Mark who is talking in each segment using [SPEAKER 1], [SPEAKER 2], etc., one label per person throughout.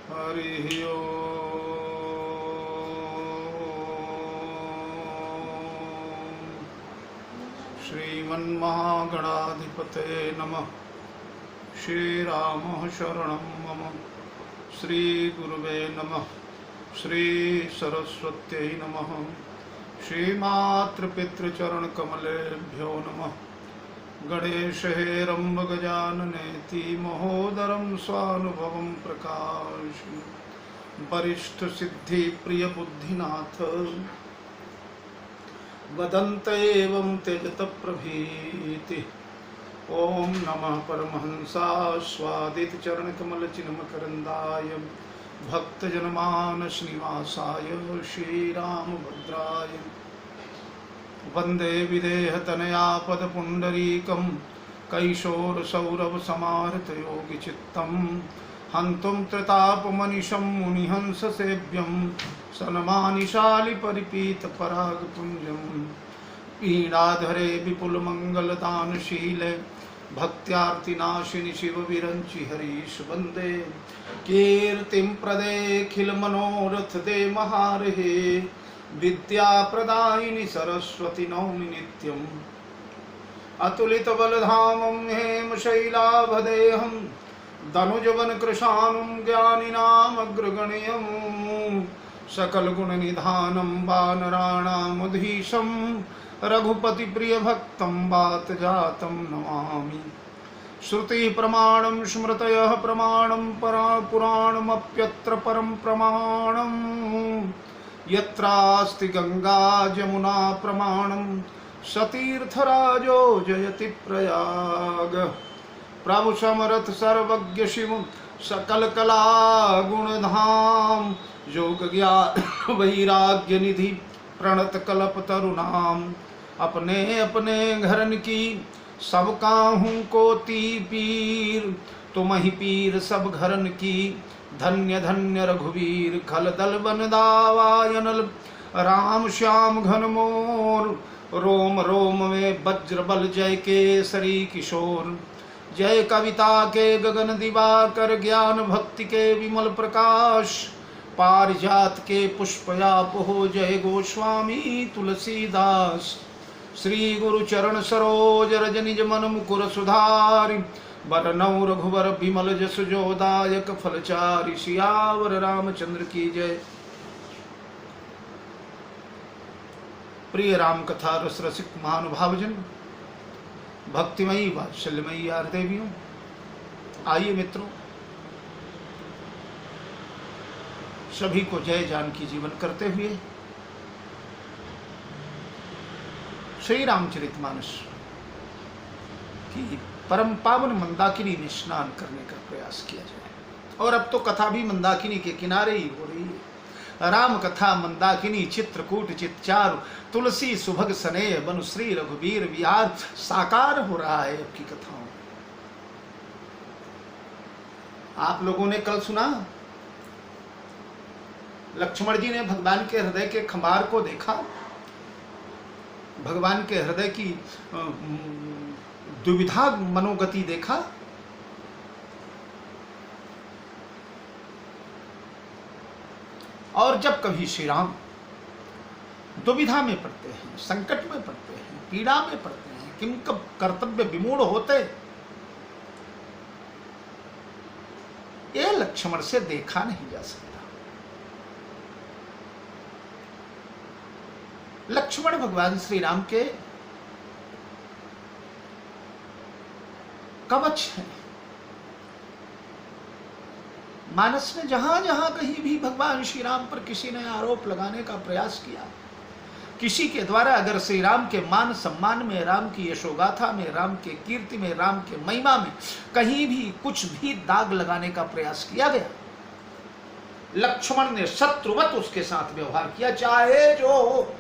[SPEAKER 1] हरि ओम। श्रीमन्महागणाधिपतये नमः। श्रीरामः शरणं मम। श्रीगुरुवे नमः। श्रीसरस्वत्यै नमः। श्रीमातृपितृचरणकमलेभ्यो नमः। गणेशहेरम्ब गजाननेति महोदरं स्वानुभवं प्रकाशि वरिष्ठ सिद्धि प्रिय बुद्धिनाथ वदन्त एवं त्यजत प्रभीति। ओम नमः परमहंसास्वादित चरणकमल चिन्मकरन्दाय भक्तजनमानस निवासाय श्रीरामभद्राय वंदे विदेहतनया पदपुण्डरीकं कैशोरसौरभसमाहृतयोगिचित्तं हन्तुं त्रितापमनिशं मुनिहंससेव्यं सन्मानिशालिपरिपीतपरागपुञ्जं पीडाधरे विपुलमङ्गलदानशीले भक्त्यार्तिनाशिनि शिवविरञ्चि हरीश वन्दे कीर्तिं प्रदेखिलमनोरथदे महार्हे विद्या प्रदायिनि सरस्वती नौमि नित्यम् अतुलित बलधामं हेमशैलाभदेहं दनुजवन कृशानुं ज्ञानिनामग्रगण्यं सकल गुण निधानं वानराणामधीशं रघुपति प्रिय भक्तं वात जातं नमामि। श्रुति प्रमाणं स्मृतयः प्रमाणं पुराणमप्यत्र परं प्रमाणम् यत्रास्ति गंगा जमुना प्रमाणं सतीर्थराजो जयति प्रयाग। प्रभु समर्थ सर्वज्ञ शिव सकल कला गुणधाम योग ज्ञान वैराग्य निधि प्रणत कल्प तरुणाम अपने अपने घरन की सब काहू को ती पीर तुम ही पीर सब घरन की धन्य धन्य रघुवीर खल दल बन दावायनल राम श्याम घन मोर रोम रोम में वज्र बल जय केसरी किशोर जय कविता के गगन दिवाकर ज्ञान भक्ति के विमल प्रकाश पारिजात के पुष्पयाप हो जय गोस्वामी तुलसीदास श्री गुरु चरण सरोज रज निज मन मुकुर सुधारि बरनौ रघुवर बिमल जसु जोदायक फलचारि सियावर रामचंद्र की जय। प्रिय राम कथा रस रसिक महानुभावजन भक्तिमयी वात्सल्यमयी यार देवियों, आइए मित्रों, सभी को जय जानकी जीवन करते हुए श्री रामचरितमानस की परम पावन मंदाकिनी में स्नान करने का प्रयास किया जाए। और अब तो कथा भी मंदाकिनी के किनारे ही हो रही है। राम कथा मंदाकिनी चित्रकूट चितचारु तुलसी सुभग सनेह बनु श्री रघुवीर विहार साकार हो रहा है अब की कथाओं में। आप लोगों ने कल सुना, लक्ष्मण जी ने भगवान के हृदय के खंबार को देखा, भगवान के हृदय की दुविधा मनोगति देखा। और जब कभी श्री राम दुविधा में पड़ते हैं, संकट में पड़ते हैं, पीड़ा में पड़ते हैं, किम कब कर्तव्य विमूढ़ होते, ये लक्ष्मण से देखा नहीं जा सकता। लक्ष्मण भगवान श्री राम के कवच हैं। मानस में जहां जहां कहीं भी भगवान श्री राम पर किसी ने आरोप लगाने का प्रयास किया, किसी के द्वारा अगर श्री राम के मान सम्मान में, राम की यशोगाथा में, राम के कीर्ति में, राम के महिमा में कहीं भी कुछ भी दाग लगाने का प्रयास किया गया, लक्ष्मण ने शत्रुवत उसके साथ व्यवहार किया। चाहे जो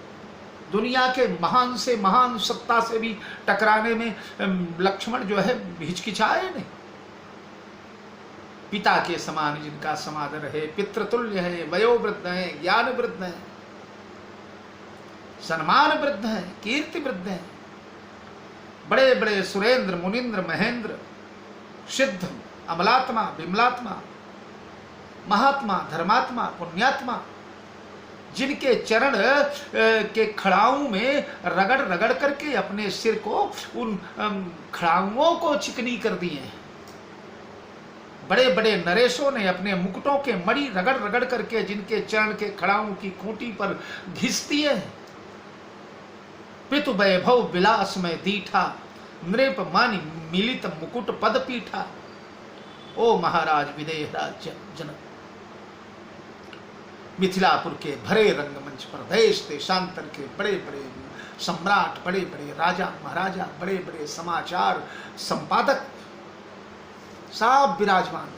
[SPEAKER 1] दुनिया के महान से महान सत्ता से भी टकराने में लक्ष्मण जो है हिचकिचाए नहीं। पिता के समान जिनका समादर है, पितृतुल्य है, वयोवृद्ध है, ज्ञान वृद्ध है, सम्मान वृद्ध है, कीर्ति वृद्ध है, बड़े बड़े सुरेंद्र मुनिंद्र महेंद्र सिद्ध अमलात्मा विमलात्मा महात्मा, धर्मात्मा, पुण्यात्मा, जिनके चरण के खड़ाओं में रगड़ रगड़ करके अपने सिर को, उन खड़ाओं को चिकनी कर दिए हैं। बड़े बड़े नरेशों ने अपने मुकुटों के मणि रगड़ रगड़ करके जिनके चरण के खड़ाओं की खूंटी पर घिस दिए हैं। पितु वैभव विलास में दीठा, नृप मानि मिलित मुकुट पद पीठा। ओ महाराज विदेह राज जनक, मिथिलापुर के भरे रंगमंच पर देश देशांतर के बड़े बड़े सम्राट, बड़े बड़े राजा महाराजा, बड़े बड़े समाचार संपादक सब विराजमान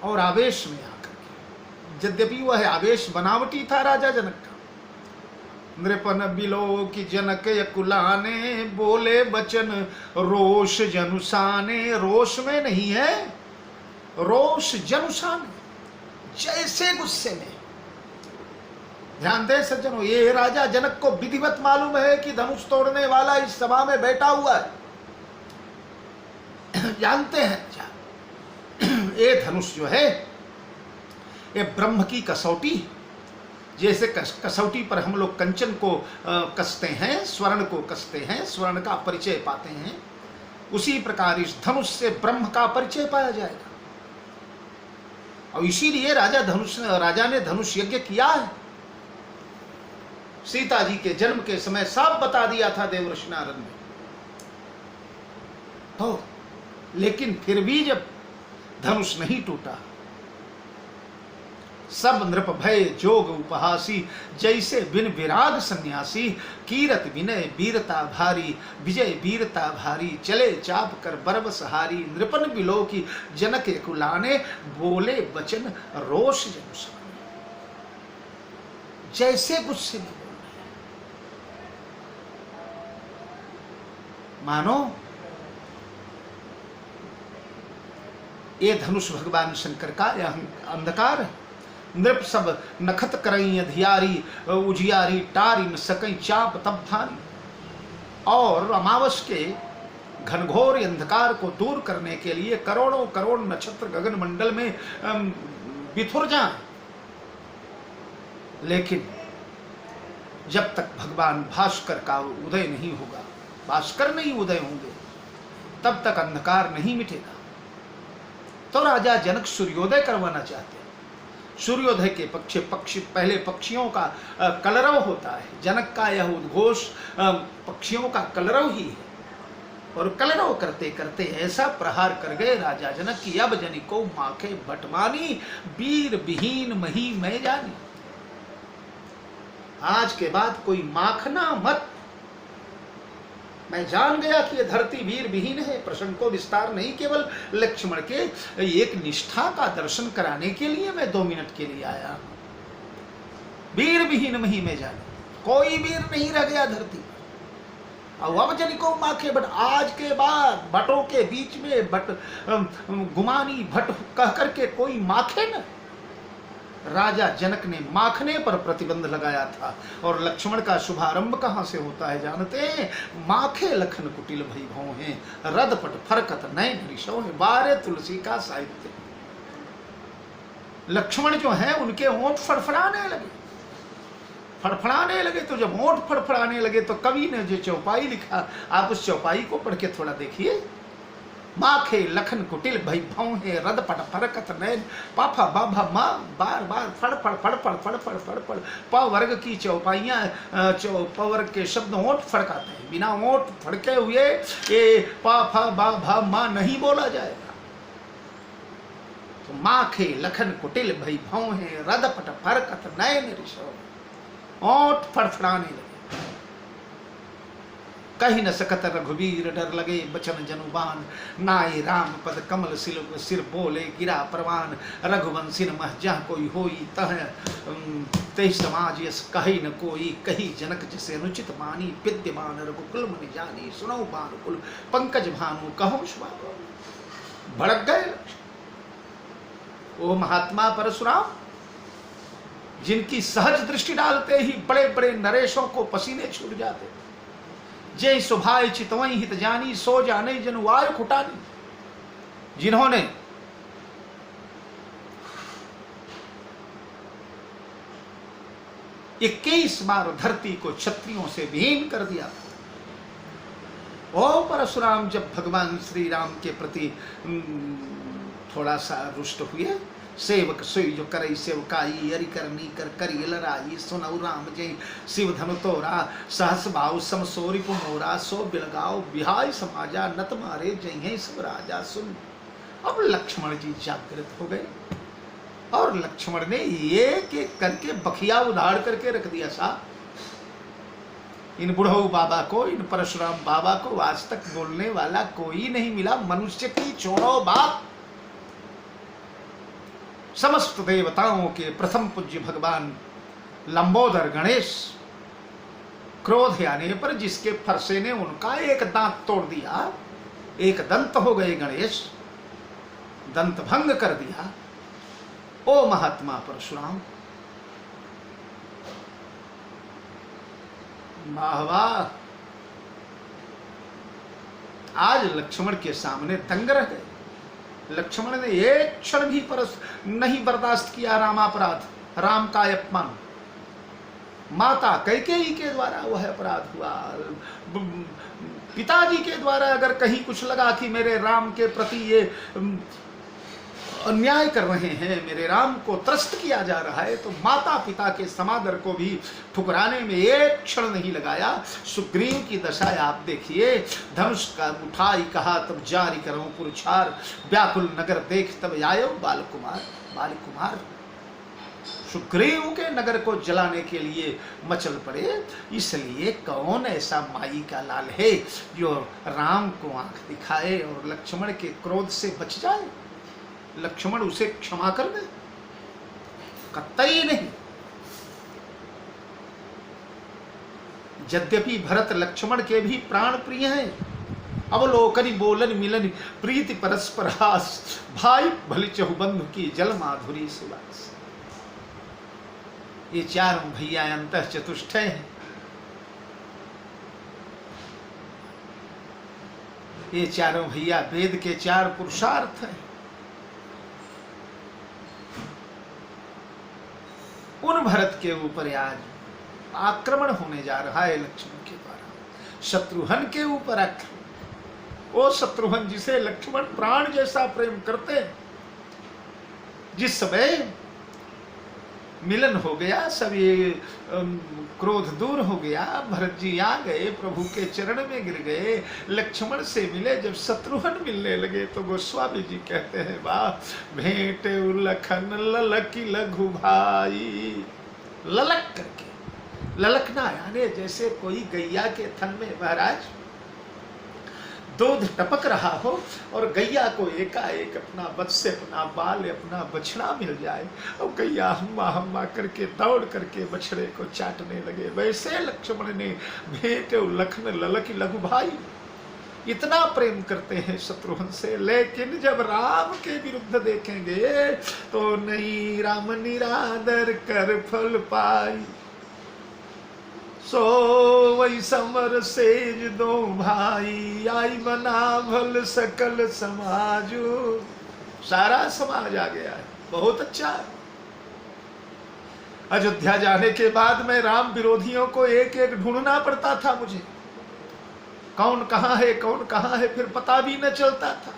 [SPEAKER 1] और आवेश में आकर के, यद्यपि वह आवेश बनावटी था राजा जनक का। नृपन बिलो की जनक यकुलाने, बोले बचन रोष जनुसाने। रोष में नहीं है, रोष जनुसाने, जैसे गुस्से में। ध्यान दे सज्जनों, ये राजा जनक को विधिवत मालूम है कि धनुष तोड़ने वाला इस सभा में बैठा हुआ है। जानते हैं क्या, ये धनुष जो है ये ब्रह्म की कसौटी, जैसे कसौटी पर हम लोग कंचन को कसते हैं, स्वर्ण को कसते हैं, स्वर्ण का परिचय पाते हैं, उसी प्रकार इस धनुष से ब्रह्म का परिचय पाया जाएगा। और इसीलिए राजा ने धनुष यज्ञ किया है। सीता जी के जन्म के समय सब बता दिया था देवर्षि नारद ने। तो लेकिन फिर भी जब धनुष नहीं टूटा, सब नृप भय जोग उपहासी, जैसे बिन विराग सन्यासी। कीरत विनय वीरता भारी, विजय वीरता भारी, चले चाप कर बरबस हारी। नृपन बिलो की जनक यकुलाने, बोले वचन रोष जनुसाने। जैसे गुस्से में बोल रहे हैं, मानो ये धनुष भगवान शंकर का यह अंधकार है। नृप सब नखत करई अधियारी, उजियारी टारी में सकई चाप तब भारी। और अमावस के घनघोर अंधकार को दूर करने के लिए करोड़ों करोड़ नक्षत्र गगन मंडल में बिथुर जाएं, लेकिन जब तक भगवान भास्कर का उदय नहीं होगा, भास्कर नहीं उदय होंगे, तब तक अंधकार नहीं मिटेगा। तो राजा जनक सूर्योदय करवाना चाहते हैं। सूर्योदय के पक्षी पहले पक्षियों का कलरव होता है। जनक का यह उद्घोष पक्षियों का कलरव ही है। और कलरव करते करते ऐसा प्रहार कर गए राजा जनक की अब जनिको माखे भटमानी, वीर विहीन मही मैं जानी। आज के बाद कोई माखना मत। मैं जान गया कि यह धरती वीर विहीन है। प्रसंग को विस्तार नहीं, केवल लक्ष्मण के एक निष्ठा का दर्शन कराने के लिए मैं 2 मिनट के लिए आया। वीर विहीन मही में जाने, कोई वीर नहीं रह गया धरती पर। और अब जनिको माखे भट, आज के बाद भटों के बीच में भट गुमानी भट कह करके कोई माखे न। राजा जनक ने माखने पर प्रतिबंध लगाया था। और लक्ष्मण का शुभारंभ कहां से होता है जानते हैं? माखे लखन कुटिल भई भौ हैं, रदपट फरकत नयन ऋषौ है। 12 तुलसी का साहित्य। लक्ष्मण जो है उनके ओंठ फड़फड़ाने लगे, फड़फड़ाने लगे। तो जब ओंठ फड़फड़ाने लगे तो कवि ने जो चौपाई लिखा, आप उस चौपाई को पढ़ के थोड़ा देखिए। माखे लखन कुटिल भई भौ है, रदपट फरकत नैन, पाफा बाभा माँ, बार बार फड़फड़ फड़फड़ फड़फड़ फड़फड़। प वर्ग की चौपाइयाँ, प वर्ग के शब्द ओंठ फड़काते हैं। बिना ओंठ फड़के हुए ये पाफा बाभा माँ नहीं बोला जाएगा। तो माखे लखन कुटिल भई भौ है, रदपट फरकत नैन ऋषौ। ओंठ फड़फड़ाने लगे। कही न सकत रघुवीर, डर लगे बचन जनुबान। नाय राम पद कमल सिर बोले, गिरा परवान। रघुवंशी मह जह कोई होई, तह ते समाज यस कही न कोई। कही जनक जैसे अनुचित मानी, विद्यमान रघुकुल मन जानी। सुनो भानुकुल पंकज भानु, कहो शुभानु। भड़क गए वो महात्मा परशुराम, जिनकी सहज दृष्टि डालते ही बड़े बड़े नरेशों को पसीने छूट जाते। जय सुभाय चितवई हित जानी, सो जाने जन वायु खुटानी। जिन्होंने 21 बार धरती को क्षत्रियों से विहीन कर दिया। ओ परशुराम जब भगवान श्री राम के प्रति थोड़ा सा रुष्ट हुए, सेवक सोई जो करई सेवकाई, अरि करनी कर करी लराई, सुनऊ राम जय शिव धनु तोरा, सहस भाव सम सोरी पुमोरा, सो बिलगाओ बिहाई समाजा, नत मारे जय सब राजा सुन। अब लक्ष्मण जी जागृत हो गए और लक्ष्मण ने एक एक करके बखिया उधाड़ करके रख दिया। साहब इन बुढ़ऊ बाबा को, इन परशुराम बाबा को आज तक बोलने वाला कोई नहीं मिला। मनुष्य की छोड़ो बात, समस्त देवताओं के प्रथम पूज्य भगवान लंबोदर गणेश क्रोध आने पर जिसके फरसे ने उनका एक दांत तोड़ दिया, एक दंत हो गए गणेश, दंत भंग कर दिया। ओ महात्मा परशुराम, वाह वाह, आज लक्ष्मण के सामने दंग रह गए। लक्ष्मण ने एक क्षण भी नहीं बर्दाश्त किया रामापराध, राम का अपमान। माता कैकेयी के द्वारा वह अपराध हुआ, पिताजी के द्वारा अगर कहीं कुछ लगा कि मेरे राम के प्रति ये अन्याय कर रहे हैं, मेरे राम को त्रस्त किया जा रहा है, तो माता पिता के समादर को भी ठुकराने में एक क्षण नहीं लगाया। सुग्रीव की दशा आप देखिए, धनुष का उठाई कहा तब जारी करूं पुरुषार, व्याकुल नगर देख तब आयो बालकुमार। बालकुमार सुग्रीव के नगर को जलाने के लिए मचल पड़े। इसलिए कौन ऐसा माई का लाल है जो राम को आंख दिखाए और लक्ष्मण के क्रोध से बच जाए, लक्ष्मण उसे क्षमा कर दे? कतई नहीं। यद्यपि भरत लक्ष्मण के भी प्राण प्रिय हैं, अवलोकन बोलन मिलन प्रीति परस्पर हास, भाई भली चहुबंधु की जल माधुरी सुवास। ये चारों भैया अंतः चतुष्ट हैं। ये चारों भैया वेद के चार पुरुषार्थ हैं। उन भरत के ऊपर आज आक्रमण होने जा रहा है लक्ष्मण के द्वारा, शत्रुघ्न के ऊपर आक्रमण। वो शत्रुघ्न जिसे लक्ष्मण प्राण जैसा प्रेम करते हैं, जिस समय मिलन हो गया, सब ये क्रोध दूर हो गया, भरत जी आ गए, प्रभु के चरण में गिर गए, लक्ष्मण से मिले। जब शत्रुघ्न मिलने लगे तो गोस्वामी जी कहते हैं, वाह भेंट लखन ललकी लघु भाई। ललक करके, ललकना यानी जैसे कोई गैया के थन में महाराज दूध टपक रहा हो और गैया को एकाएक अपना बच्चे, अपना बाल, अपना बछड़ा मिल जाए और गैया हम्मा हम्मा करके दौड़ करके बछड़े को चाटने लगे, वैसे लक्ष्मण ने भेंट लखन ललकी लघु भाई। इतना प्रेम करते हैं शत्रुघ्न से, लेकिन जब राम के विरुद्ध देखेंगे तो नहीं राम निरादर कर फल पाई, सो वही समर सेज दो भाई, आई बना भल सकल समाजो। सारा समाज आ गया है, बहुत अच्छा। अयोध्या जाने के बाद में राम विरोधियों को एक एक ढूंढना पड़ता था मुझे, कौन कहाँ है कौन कहाँ है, फिर पता भी न चलता था।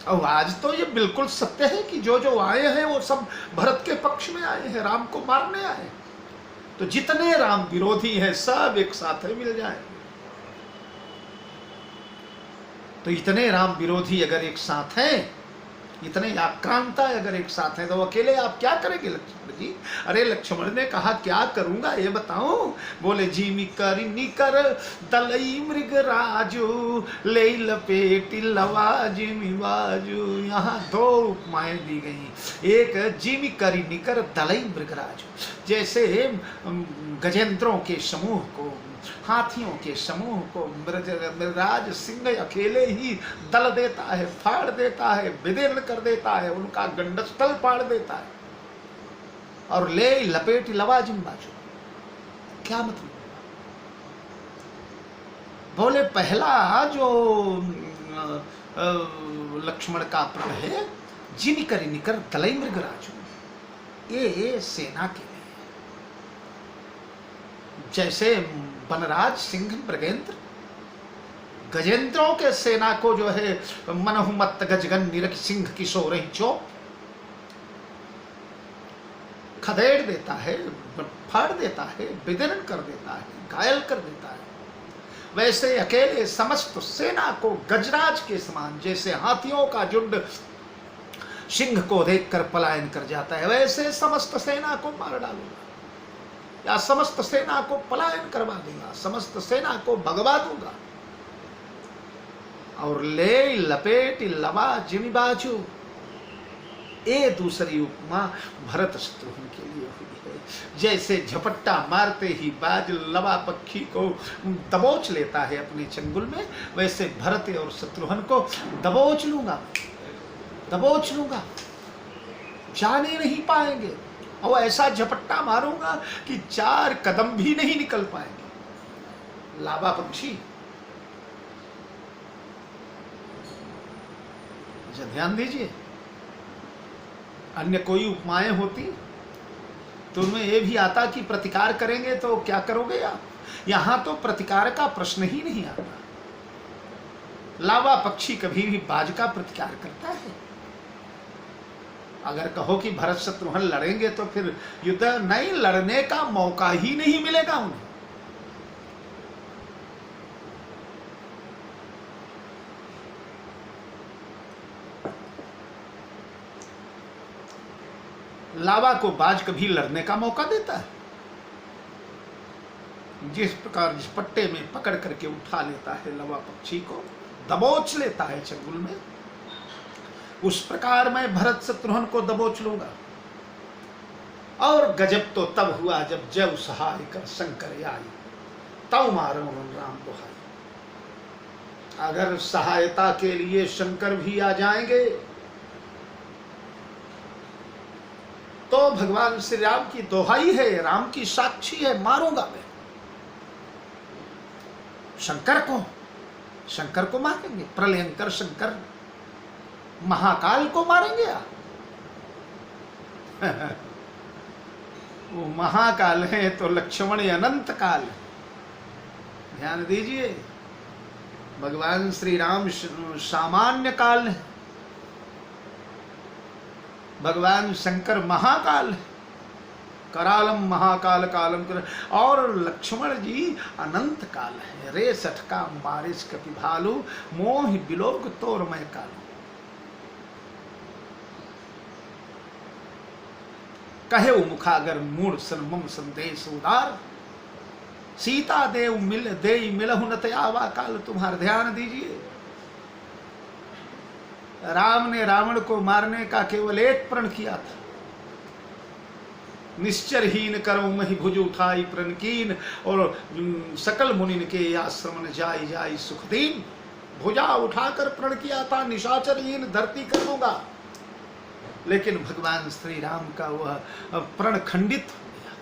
[SPEAKER 1] और आज तो ये बिल्कुल सत्य है कि जो जो आए हैं वो सब भरत के पक्ष में आए हैं, राम को मारने आए हैं। तो जितने राम विरोधी हैं सब एक साथ मिल जाए। तो इतने राम विरोधी अगर एक साथ हैं, इतने आक्रांता अगर एक साथ हैं, तो अकेले आप क्या करेंगे लक्ष्मण जी? अरे लक्ष्मण ने कहा क्या करूंगा ये बताओ? बोले जीमी कर निकर दलई मृग राजू, ले लपेटी लवा जिमी बाजू। यहाँ दो उपमाएं दी गई। एक जीमी करी निकर दलई मृग राजू, जैसे गजेंद्रों के समूह को, हाथियों के समूह को मृगराज सिंह अकेले ही दल देता है, फाड़ देता है, विदीर्ण कर देता है, उनका गंडस्थल फाड़ देता है। और ले लपेट लवाजिम बाजू, क्या मतलब? बोले पहला जो लक्ष्मण का प्रण है, जिन कर निकर दलई मृगराजू, ये सेना के लिए, जैसे वनराज सिंह मृगेंद्र गजेंद्रों के सेना को जो है मनहुमत गजगन निरख सिंह किशोर ही चोप खदेड़ देता है, फाड़ देता है, विदीर्ण कर देता है, घायल कर देता है, वैसे अकेले समस्त सेना को गजराज के समान, जैसे हाथियों का झुंड सिंह को देखकर पलायन कर जाता है, वैसे समस्त सेना को मार डालूंगा या समस्त सेना को पलायन करवा दूंगा, समस्त सेना को भगवा दूंगा। और ले लपेट लवा जिमी बाजू, ये दूसरी उपमा भरत शत्रुघ्न के लिए हुई है। जैसे झपट्टा मारते ही बाज लवा पक्षी को दबोच लेता है अपने चंगुल में, वैसे भरत और शत्रुघ्न को दबोच लूंगा, दबोच लूंगा, जाने नहीं पाएंगे। और ऐसा झपट्टा मारूंगा कि 4 कदम भी नहीं निकल पाएंगे। लावा पक्षी, ध्यान दीजिए, अन्य कोई उपमाएं होती तो उनमें यह भी आता कि प्रतिकार करेंगे तो क्या करोगे आप। यहां तो प्रतिकार का प्रश्न ही नहीं आता। लावा पक्षी कभी भी बाज का प्रतिकार करता है। अगर कहो कि भरत शत्रुघ्न लड़ेंगे तो फिर युद्ध नहीं, लड़ने का मौका ही नहीं मिलेगा उन्हें। लावा को बाज कभी लड़ने का मौका देता है? जिस प्रकार जिस पट्टे में पकड़ करके उठा लेता है लावा पक्षी को, दबोच लेता है चंगुल में, उस प्रकार मैं भरत शत्रुघ्न को दबोच लूंगा। और गजब तो तब हुआ जब जय सहाय कर शंकर आई, तब मारो राम दुहाई। अगर सहायता के लिए शंकर भी आ जाएंगे तो भगवान श्री राम की दोहाई है, राम की साक्षी है, मारूंगा मैं। शंकर को मारेंगे, प्रलयंकर शंकर महाकाल को मारेंगे आप। वो महाकाल है तो लक्ष्मण अनंत काल है। ध्यान दीजिए, भगवान श्री राम सामान्य काल है, भगवान शंकर महाकाल है, करालम महाकाल कालम कर, और लक्ष्मण जी अनंत काल है। रे सठका मारिस कपि भालू, मोह बिलोक तोरमय कालू। कहे मुखागर मूढ़ सन मम संदेश उदार, सीता देव मिल दे मिलहु न तयावा काल। तुम्हारा ध्यान दीजिए, राम ने रावण को मारने का केवल एक प्रण किया था, निश्चरहीन करो मही भुज उठाई प्रण कीन, और सकल मुनिन के आश्रम न जाई जाई सुखदीन। भुजा उठाकर प्रण किया था, निशाचरहीन धरती कर दूंगा। लेकिन भगवान श्री राम का वह प्रण खंडित हो गया।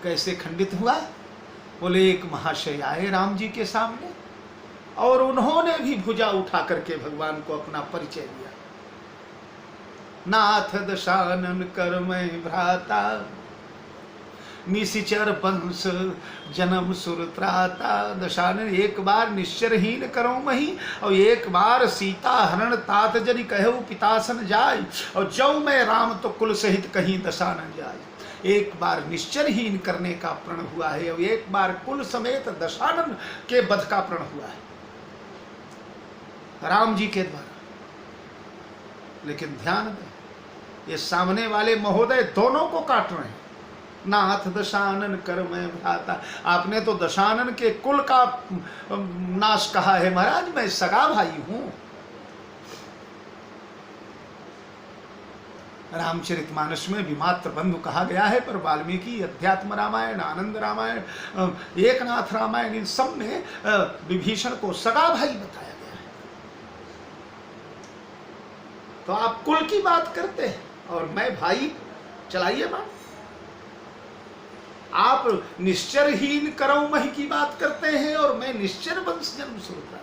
[SPEAKER 1] कैसे खंडित हुआ? बोले एक महाशय आए राम जी के सामने और उन्होंने भी भुजा उठा करके भगवान को अपना परिचय दिया। नाथ दशानन कर मैं भ्राता, निशिचर वंश जन्म सुर त्राता। दशानन एक बार निश्चरहीन करो मही, और एक बार सीता हरण तात जनि कहु पितासन जाय, और जौ मैं राम तो कुल सहित कहीं दशानन जाय। एक बार निश्चरहीन करने का प्रण हुआ है और एक बार कुल समेत दशानन के वध का प्रण हुआ है राम जी के द्वारा। लेकिन ध्यान दें, ये सामने वाले महोदय दोनों को काट रहे हैं। नाथ दशानन कर मैं भ्राता, आपने तो दशानन के कुल का नाश कहा है महाराज, मैं सगा भाई हूं। रामचरितमानस में विमात्र बंधु कहा गया है, पर वाल्मीकि अध्यात्म रामायण, आनंद रामायण, एकनाथ रामायण, इन सब में विभीषण को सगा भाई बताया गया है। तो आप कुल की बात करते हैं और मैं भाई, चलाइए बात। आप निश्चरहीन करो मही की बात करते हैं और मैं निश्चर वंश जन्म सुरता।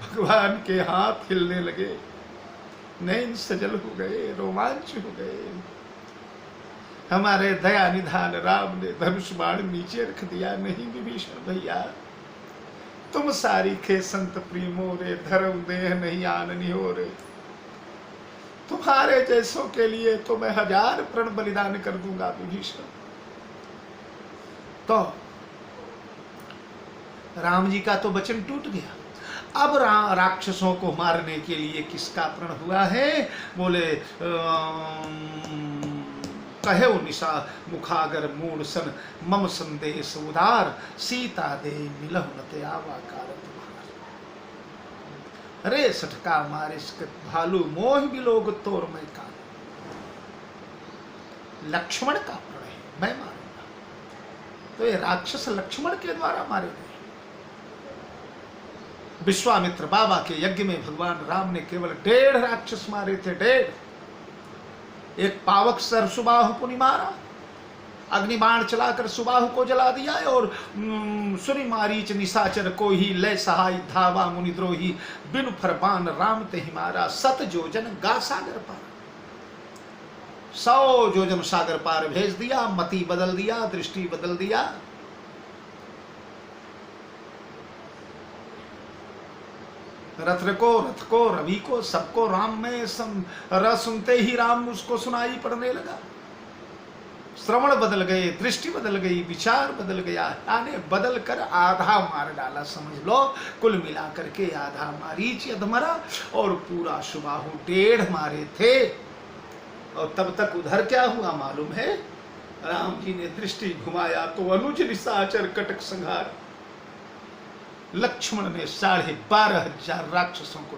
[SPEAKER 1] भगवान के हाथ हिलने लगे, नैन सजल हो गए, रोमांच हो गए। हमारे दया निधान राम ने धनुष बाण नीचे रख दिया। नहीं विभीषण भैया, तुम सारी खे संत प्रीमो रे, धर्म देह नहीं आननी हो रे। तुम्हारे जैसों के लिए तो मैं 1000 प्रण बलिदान कर दूंगा विभीषण। तो राम जी का तो वचन टूट गया। अब राक्षसों को मारने के लिए किसका प्रण हुआ है? बोले कहे निशा मुखागर मूड सन, मम संदेश उदार, सीता दे मिलहु न ते आवा कारत भार। रे सटका मारे भालू मोह बिलोग तोर मैं कान। लक्ष्मण का प्रण है, मैं मारूंगा। तो ये राक्षस लक्ष्मण के द्वारा मारे गए। विश्वामित्र बाबा के यज्ञ में भगवान राम ने केवल 1.5 राक्षस मारे थे, 1.5। एक पावक सर सुबाहु पुनि मारा, अग्निबाण चलाकर सुबाहु को जला दिया। और सुनि मारीच निशाचर को ही लय सहाय, धावा मुनिद्रोही बिनु फरबान राम ते हिमारा। 7 योजन गा सागर पार, 100 योजन सागर पार भेज दिया। मति बदल दिया, दृष्टि बदल दिया। रथ को रवि को सबको राम में सुनते ही राम उसको सुनाई पड़ने लगा। श्रवण बदल गए, दृष्टि बदल गई, विचार बदल गया। आने बदल कर आधा मार डाला, समझ लो। कुल मिलाकर के आधा मारीच यदमरा और पूरा सुबाहु 1.5 मारे थे। और तब तक उधर क्या हुआ मालूम है? राम जी ने दृष्टि घुमाया तो अनुज निशाचर कटक संहार। लक्ष्मण ने 12,500 राक्षसों को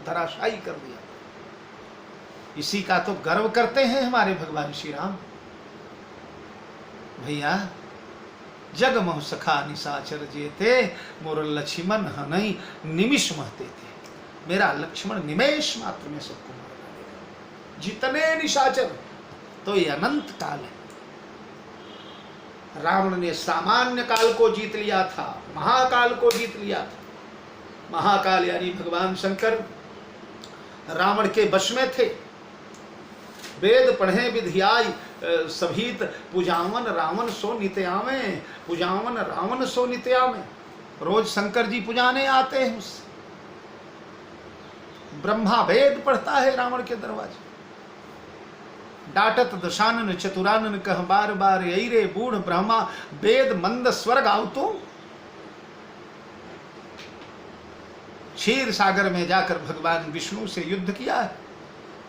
[SPEAKER 1] धराशायी कर दिया। इसी का तो गर्व करते हैं हमारे भगवान श्री राम। भैया, जग मोह सखा निशाचर जेते, मोर लक्ष्मण हनई निमिष महते थे। मेरा लक्ष्मण निमेष मात्र में सबको मार डालेगा। जितने निशाचर, तो ये अनंत काल है। रावण ने सामान्य काल को जीत लिया था, महाकाल को जीत लिया था। महाकाल यानी भगवान शंकर रावण के वश में थे। वेद पढ़े विधियाई सभीत, पुजावन रावण सो नित्यामे, पुजावन रावण सो नित्यामे। रोज शंकर जी पुजाने आते हैं उससे। ब्रह्मा वेद पढ़ता है रावण के दरवाजे। डाटत दशानन चतुरानन कह बार बार, यही रे बूढ़ ब्रह्मा वेद मंद स्वर्ग आउ तो। क्षीर सागर में जाकर भगवान विष्णु से युद्ध किया है।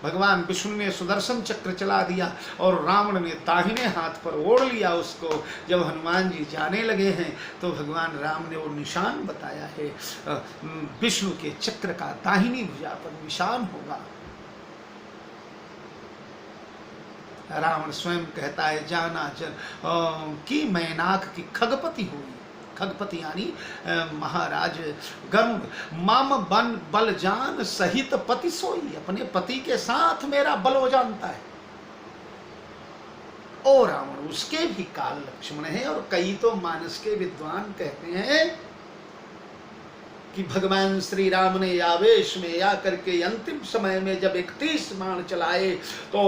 [SPEAKER 1] भगवान विष्णु ने सुदर्शन चक्र चला दिया और रावण ने दाहिने हाथ पर ओढ़ लिया उसको। जब हनुमान जी जाने लगे हैं तो भगवान राम ने वो निशान बताया है, विष्णु के चक्र का दाहिनी भुजा पर निशान होगा। रावण स्वयं कहता है, जाना जन कि मैनाक की खगपति हुई। खगपति यानी महाराज गरुड़। माम बन बल जान सहित पति सोई। अपने पति के साथ मेरा बल वो जानता है। ओ रावण उसके भी काल लक्ष्मण है। और कई तो मानस के विद्वान कहते हैं कि भगवान श्री राम ने आवेश में आकर के अंतिम समय में जब 31 बाण चलाए तो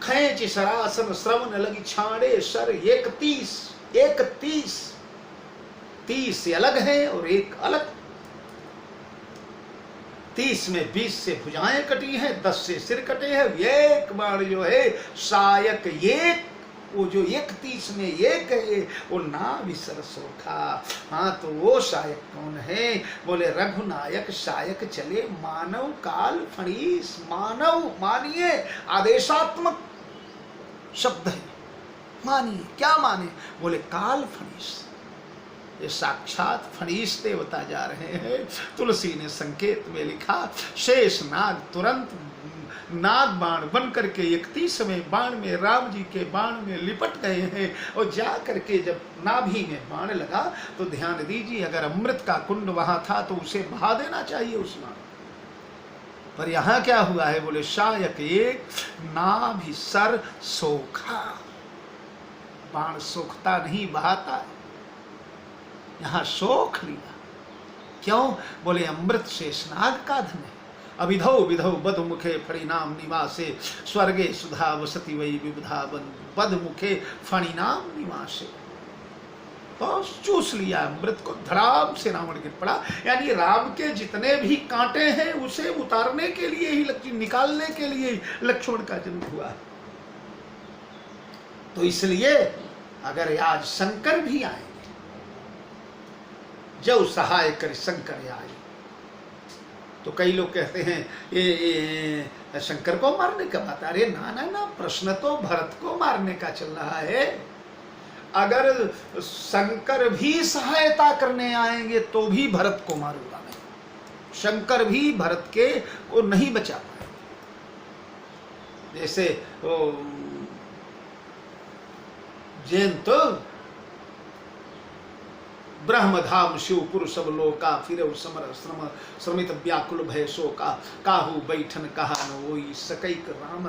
[SPEAKER 1] खैंच सरासन श्रवण लगी छाड़े सर 31 30 अलग है और एक अलग। 30 में 20 से भुजाएं कटी हैं, 10 से सिर कटे हैं। एक बाण जो है सायक एक, वो जो 31 में एक है वो नाभिसर सोखा। हाँ, तो वो शायक कौन है? बोले रघुनायक शायक चले मानव काल फणीस। मानव मानिए, आदेशात्मक शब्द है। मानिए, क्या माने? बोले काल फणीस। ये साक्षात फणीस देवता जा रहे हैं। तुलसी ने संकेत में लिखा, शेष नाग तुरंत नाग बाण बन करके 31वें बाण में राम जी के बाण में लिपट गए हैं। और जा करके जब नाभि में बाण लगा तो ध्यान दीजिए, अगर अमृत का कुंड वहां था तो उसे बहा देना चाहिए उस बाण पर। यहां क्या हुआ है? बोले शायक एक, नाभि सर सोखा। बाण सोखता नहीं, बहाता है। यहां सोख लिया। क्यों? बोले अमृत शेषनाग का धन है। अभिधौ विधौ बधमुखे फणिनाम निवासे स्वर्गे सुधा वसति वही विबुधा बधमुखे फणिनाम निवासे। तो चूस लिया अमृत को, धड़ाम से रावण गिर पड़ा। यानी राम के जितने भी कांटे हैं उसे उतारने के लिए ही, निकालने के लिए ही लक्ष्मण का जन्म हुआ। तो इसलिए अगर आज शंकर भी आएंगे, जो सहाय कर शंकर आए, तो कई लोग कहते हैं ये शंकर को मारने का बात। अरे ना ना ना, प्रश्न तो भरत को मारने का चल रहा है। अगर शंकर भी सहायता करने आएंगे तो भी भरत को मारूंगा मैं। शंकर भी भरत के को नहीं बचा पाए। जैसे जैन तो ब्रह्मधाम शिवपुर सब लोका फिर समर श्रम श्रमित व्याकुल भय शो का काहू बैठन कहा न वोई सकैक राम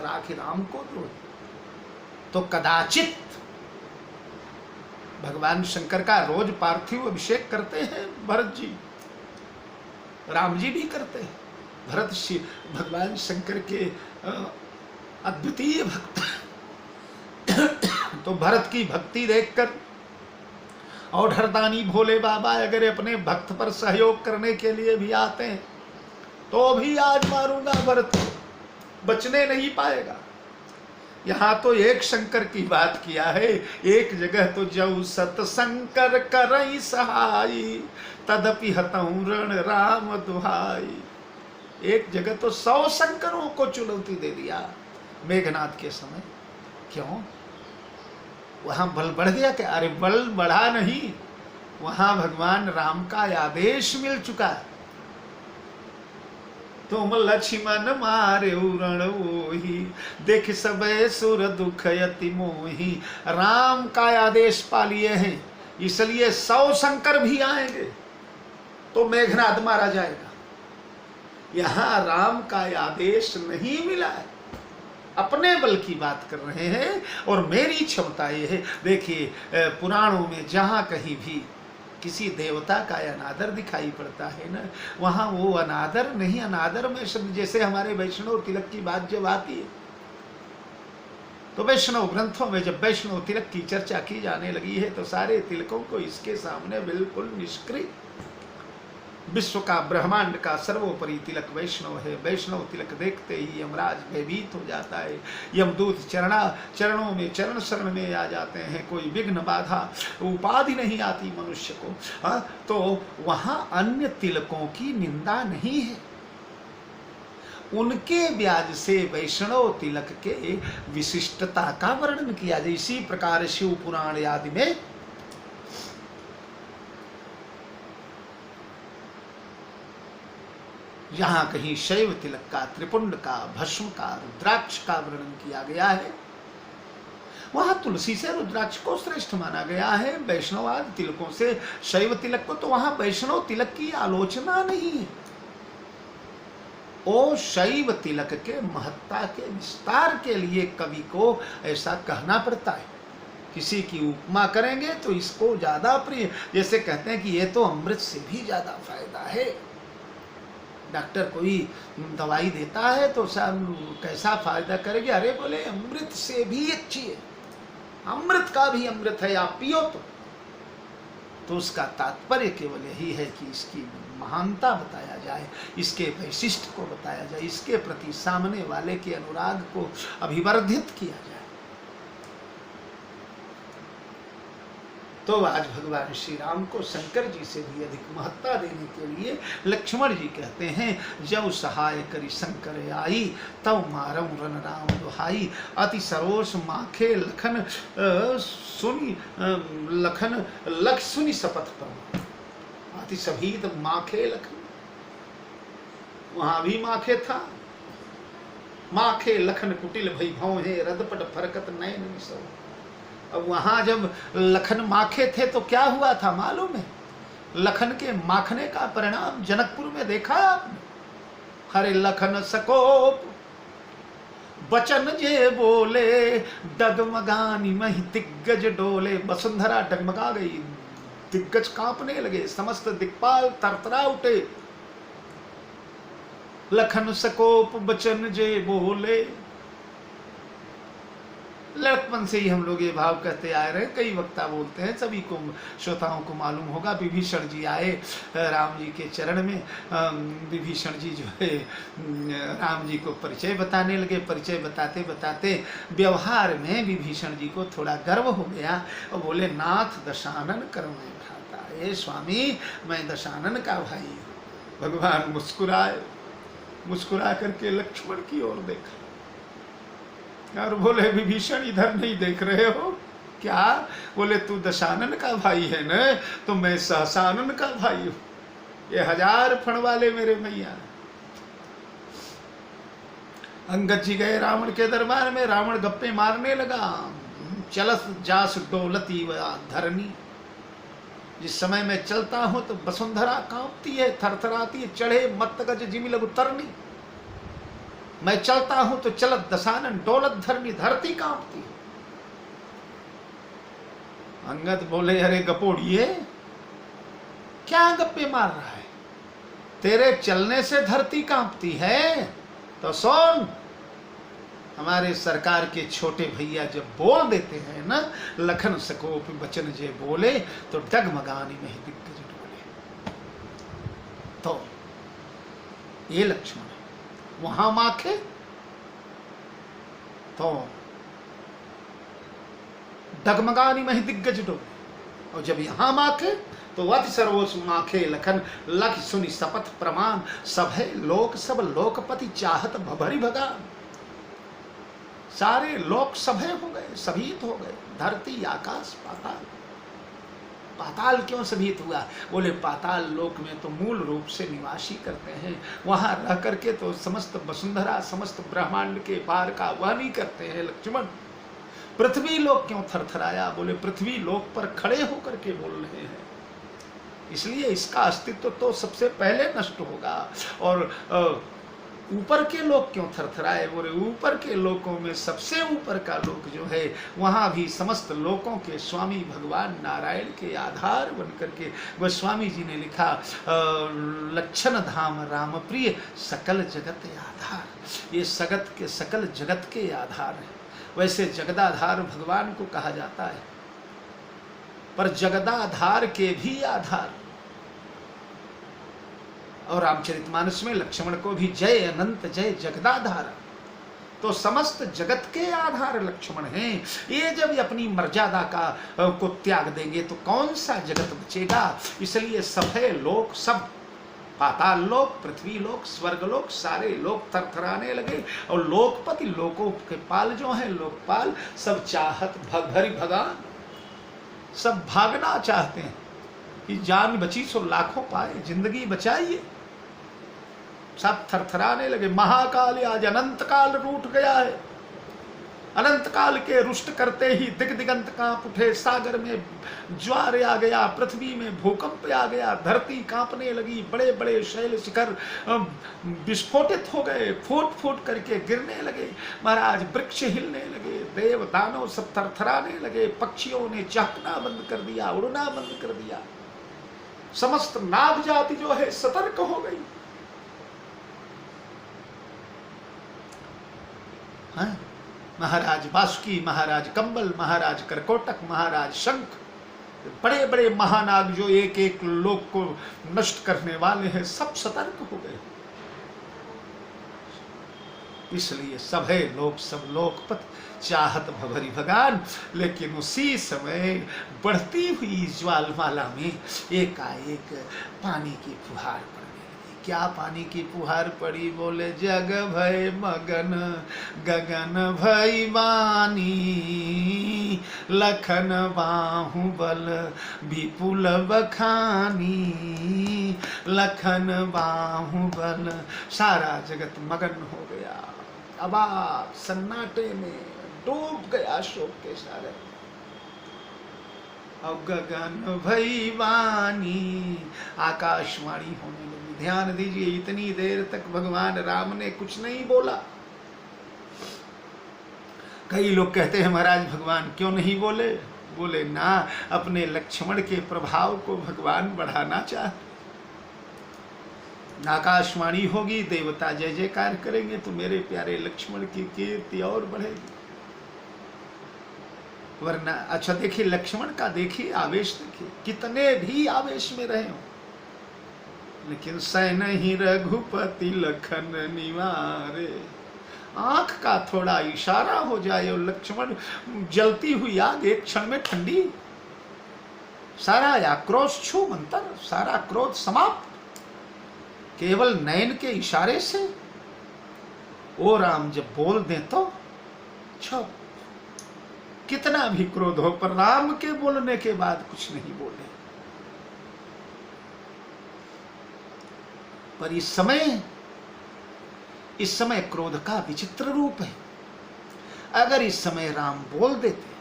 [SPEAKER 1] राखे राम को द्रोही। तो कदाचित भगवान शंकर का रोज पार्थिव अभिषेक करते हैं भरत जी, राम जी भी करते हैं। भरत भगवान शंकर के अद्वितीय भक्त। तो भरत की भक्ति देखकर और हरदानी भोले बाबा अगर अपने भक्त पर सहयोग करने के लिए भी आते हैं तो भी आज मारूंगा भरत को, बचने नहीं पाएगा। यहां तो एक शंकर की बात किया है, एक जगह तो जऊ सत शंकर करई सहाई तदपि हतऊ रण राम दुहाई। एक जगह तो 100 शंकरों को चुनौती दे दिया मेघनाथ के समय। क्यों? वहां बल बढ़ गया क्या? अरे बल बढ़ा नहीं, वहां भगवान राम का आदेश मिल चुका है। तुम लक्ष्मण मारे रण वोही देख सबे सुर दुख यति मोही। राम का आदेश पा लिए हैं, इसलिए 100 शंकर भी आएंगे तो मेघनाद मारा जाएगा। यहां राम का आदेश नहीं मिला है, अपने बल की बात कर रहे हैं। और मेरी क्षमता ये है, देखिए पुराणों में जहां कहीं भी किसी देवता का अनादर दिखाई पड़ता है ना, वहां वो अनादर नहीं, अनादर में शब्द, जैसे हमारे वैष्णव तिलक की बात जब आती है तो वैष्णव ग्रंथों में जब वैष्णव तिलक की चर्चा की जाने लगी है तो सारे तिलकों को इसके सामने बिल्कुल निष्क्रिय, विश्व का ब्रह्मांड का सर्वोपरि तिलक वैष्णव है। वैष्णव तिलक देखते ही यमराज भयभीत हो जाता है, यमदूत चरणों में चरण शरण में आ जाते हैं, कोई विघ्न बाधा उपाधि नहीं आती मनुष्य को। तो वहां अन्य तिलकों की निंदा नहीं है, उनके ब्याज से वैष्णव तिलक के विशिष्टता का वर्णन किया जाए। इसी प्रकार शिव पुराण आदि में जहां कहीं शैव तिलक का, त्रिपुंड का, भस्म का, रुद्राक्ष का वर्णन किया गया है, वहां तुलसी से रुद्राक्ष को श्रेष्ठ माना गया है। वैष्णवाद तिलकों से शैव तिलक को, तो वहां वैष्णव तिलक की आलोचना नहीं है। ओ शैव तिलक के महत्ता के विस्तार के लिए कवि को ऐसा कहना पड़ता है। किसी की उपमा करेंगे तो इसको ज्यादा प्रिय, जैसे कहते हैं कि ये तो अमृत से भी ज्यादा फायदा है। डॉक्टर कोई दवाई देता है तो सब कैसा फायदा करेगी? अरे बोले अमृत से भी अच्छी है, अमृत का भी अमृत है, आप पियो तो उसका तात्पर्य केवल यही है कि इसकी महानता बताया जाए, इसके वैशिष्ट को बताया जाए, इसके प्रति सामने वाले के अनुराग को अभिवर्धित किया जाए। तो आज भगवान श्री राम को शंकर जी से भी अधिक महत्ता देने के लिए लक्ष्मण जी कहते हैं, जब सहाय करी शंकर आई तब मारम रन राम दुहाई। अति सरोष माखे लखन सुनी लखन लख सुनी शपथ पर। अति सभीत माखे लखन, वहां भी माखे था। माखे लखन कुटिल भई भौ है रदपट फरकत नयन निसो। अब वहां जब लखन माखे थे तो क्या हुआ था मालूम है? लखन के माखने का परिणाम जनकपुर में देखा आपने। हरे लखन सकोप बचन जे बोले डगमगानी मही दिग्गज डोले। वसुंधरा डगमगा गई, दिग्गज कांपने लगे, समस्त दिक्पाल तरतरा उठे। लखन सकोप बचन जे बोले। लड़कपन से ही हम लोग ये भाव कहते आ रहे हैं, कई वक्ता बोलते हैं, सभी को श्रोताओं को मालूम होगा। विभीषण जी आए राम जी के चरण में। विभीषण जी जो है राम जी को परिचय बताने लगे। परिचय बताते बताते व्यवहार में विभीषण जी को थोड़ा गर्व हो गया और बोले, नाथ दशानन कर मैं भ्राता। ये स्वामी, मैं दशानन का भाई हूँ। भगवान मुस्कुराए, मुस्कुरा करके लक्ष्मण की ओर देखा और बोले, विभीषण इधर नहीं देख रहे हो क्या? बोले, तू दशानन का भाई है न, तो मैं सहसानन का भाई हूं। ये 1000 फण वाले मेरे मैया। अंगद जी गए रावण के दरबार में। रावण गप्पे मारने लगा। चलस जास डोलती व धरनी। जिस समय मैं चलता हूं तो वसुंधरा कांपती है, थरथराती है। चढ़े मत गज जिमि लघु तरनी। मैं चलता हूं तो चलत दशानन, डोलत धरनी, धरती कांपती। अंगद बोले, अरे गपोड़िए, क्या गप्पे मार रहा है? तेरे चलने से धरती कांपती है तो सुन, हमारे सरकार के छोटे भैया जब बोल देते हैं ना, लखन सकोप बचन जे बोले, तो डगमगानी में ही दिग्गज डोले। तो ये लक्ष्मण वहां माखे तो डगमगानी में ही दिग्गज डोले, और जब यहां माखे तो वत सर्वोस माखे लखन। लख सुनि शपथ प्रमाण, सभे लोक सब लोकपति चाहत भभरी भगान। सारे लोक सभे हो गए, सभीत हो गए। धरती आकाश पाताल। पाताल क्यों सभीत हुआ? बोले, पाताल लोक में तो मूल रूप से निवासी करते हैं, वहां रह करके तो समस्त वसुंधरा, समस्त ब्रह्मांड के पार का वहनी करते हैं लक्ष्मण। पृथ्वी लोक क्यों थरथराया? बोले, पृथ्वी लोक पर खड़े होकर के बोल रहे हैं, इसलिए इसका अस्तित्व तो सबसे पहले नष्ट होगा। और ऊपर के लोक क्यों थरथराए? बोले, ऊपर के लोकों में सबसे ऊपर का लोक जो है, वहां भी समस्त लोकों के स्वामी भगवान नारायण के आधार बनकर के गोस्वामी जी ने लिखा, लक्षण धाम राम प्रिय सकल जगत आधार। ये सकल जगत के आधार है। वैसे जगदाधार भगवान को कहा जाता है, पर जगदाधार के भी आधार। और रामचरितमानस में लक्ष्मण को भी जय अनंत जय जगदाधार, तो समस्त जगत के आधार लक्ष्मण हैं। ये जब अपनी मर्यादा का को त्याग देंगे तो कौन सा जगत बचेगा? इसलिए सभे लोक, सब पाताल लोक, पृथ्वी लोक, स्वर्ग लोक, सारे लोक थरथराने लगे। और लोकपति, लोकों के पाल जो है लोकपाल, सब चाहत भरी भगान, सब भागना चाहते हैं कि जान बची सो लाखों पाए, जिंदगी बचाइए। सब थरथराने लगे। महाकाल आज अनंत काल रूठ गया है। अनंत काल के रुष्ट करते ही दिग दिगंत कांप उठे। सागर में ज्वार आ गया, पृथ्वी में भूकंप आ गया, धरती कांपने लगी। बड़े बड़े शैल शिखर विस्फोटित हो गए, फूट फूट करके गिरने लगे। महाराज वृक्ष हिलने लगे, देव दानव सब थरथराने लगे। पक्षियों ने चहकना बंद कर दिया, उड़ना बंद कर दिया। समस्त नाग जाति जो है सतर्क हो गई। हाँ? महाराज वासुकी, महाराज कंबल, महाराज करकोटक, महाराज शंख, बड़े बड़े महानाग जो एक एक लोक को नष्ट करने वाले हैं, सब सतर्क हो गए। इसलिए सभे लोक सब लोकपत चाहत भभरी भगान। लेकिन उसी समय बढ़ती हुई ज्वालमाला में एकाएक पानी की फुहार पड़ने लगी। क्या पानी की फुहार पड़ी? बोले, जग भय मगन गगन भई वानी, लखन बाहुबल विपुल बखानी, लखन बाहुबल। सारा जगत मगन हो गया, अबाक सन्नाटे में डूब गया शोक के सारे। अब गगन भई वानी, आकाशवाणी होने लगी। ध्यान दीजिए, इतनी देर तक भगवान राम ने कुछ नहीं बोला। कई लोग कहते हैं महाराज भगवान क्यों नहीं बोले? बोले ना, अपने लक्ष्मण के प्रभाव को भगवान बढ़ाना चाहते। आकाशवाणी होगी, देवता जय जयकार करेंगे, तो मेरे प्यारे लक्ष्मण की कीर्ति और बढ़ेगी। वरना अच्छा देखिए लक्ष्मण का, देखिए आवेश, देखिए कितने भी आवेश में रहे हो, लेकिन सह नहीं रघुपति लखन निवारे। आंख का थोड़ा इशारा हो जाए और लक्ष्मण, जलती हुई आग एक क्षण में ठंडी, सारा आक्रोश छू मंतर, सारा क्रोध समाप्त, केवल नयन के इशारे से। ओ राम जब बोल दें तो छप, कितना भी क्रोध हो, पर राम के बोलने के बाद कुछ नहीं बोले। पर इस समय क्रोध का विचित्र रूप है। अगर इस समय राम बोल देते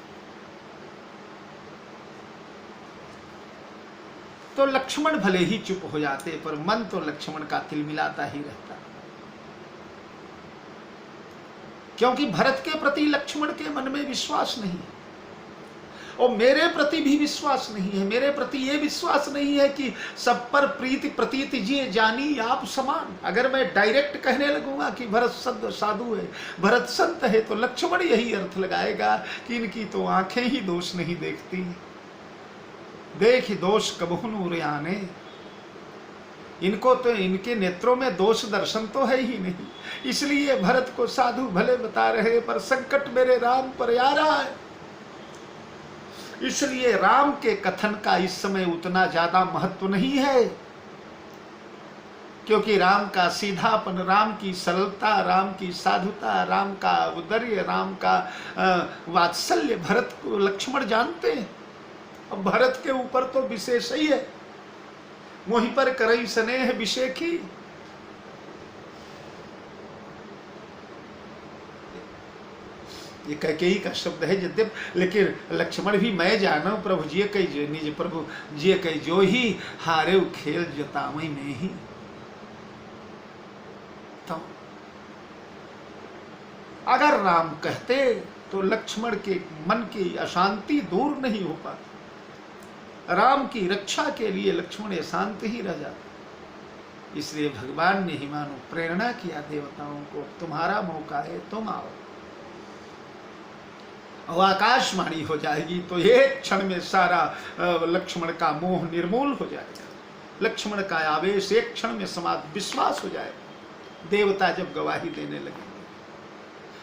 [SPEAKER 1] तो लक्ष्मण भले ही चुप हो जाते, पर मन तो लक्ष्मण का तिलमिलाता ही रहता, क्योंकि भरत के प्रति लक्ष्मण के मन में विश्वास नहीं है, और मेरे प्रति भी विश्वास नहीं है। मेरे प्रति ये विश्वास नहीं है कि सब पर प्रीति प्रतीति जिए जानी आप समान। अगर मैं डायरेक्ट कहने लगूंगा कि भरत संत साधु है, भरत संत है, तो लक्ष्मण यही अर्थ लगाएगा कि इनकी तो आंखें ही दोष नहीं देखती, देख दोष कबहु नूर आने। इनको तो, इनके नेत्रों में दोष दर्शन तो है ही नहीं, इसलिए भरत को साधु भले बता रहे, पर संकट मेरे राम पर आ रहा है। इसलिए राम के कथन का इस समय उतना ज्यादा महत्व नहीं है, क्योंकि राम का सीधापन, राम की सरलता, राम की साधुता, राम का औदार्य, राम का वात्सल्य भरत को लक्ष्मण जानते हैं। अब भरत के ऊपर तो विशेष ही है, वहीं पर करई स्नेह विषेखी। ये कैकेयी का शब्द है यद्यप, लेकिन लक्ष्मण भी मैं जानो प्रभु जी कई निज प्रभु जी कई जो ही हारे खेल जतावई में ही। तो अगर राम कहते तो लक्ष्मण के मन की अशांति दूर नहीं हो पाती। राम की रक्षा के लिए लक्ष्मण शांत ही रह जाते। इसलिए भगवान ने ही मानो प्रेरणा किया देवताओं को, तुम्हारा मौका है, तुम आओ। और आकाशवाणी हो जाएगी तो एक क्षण में सारा लक्ष्मण का मोह निर्मूल हो जाएगा, लक्ष्मण का आवेश एक क्षण में समाप्त, विश्वास हो जाएगा। देवता जब गवाही देने लगेंगे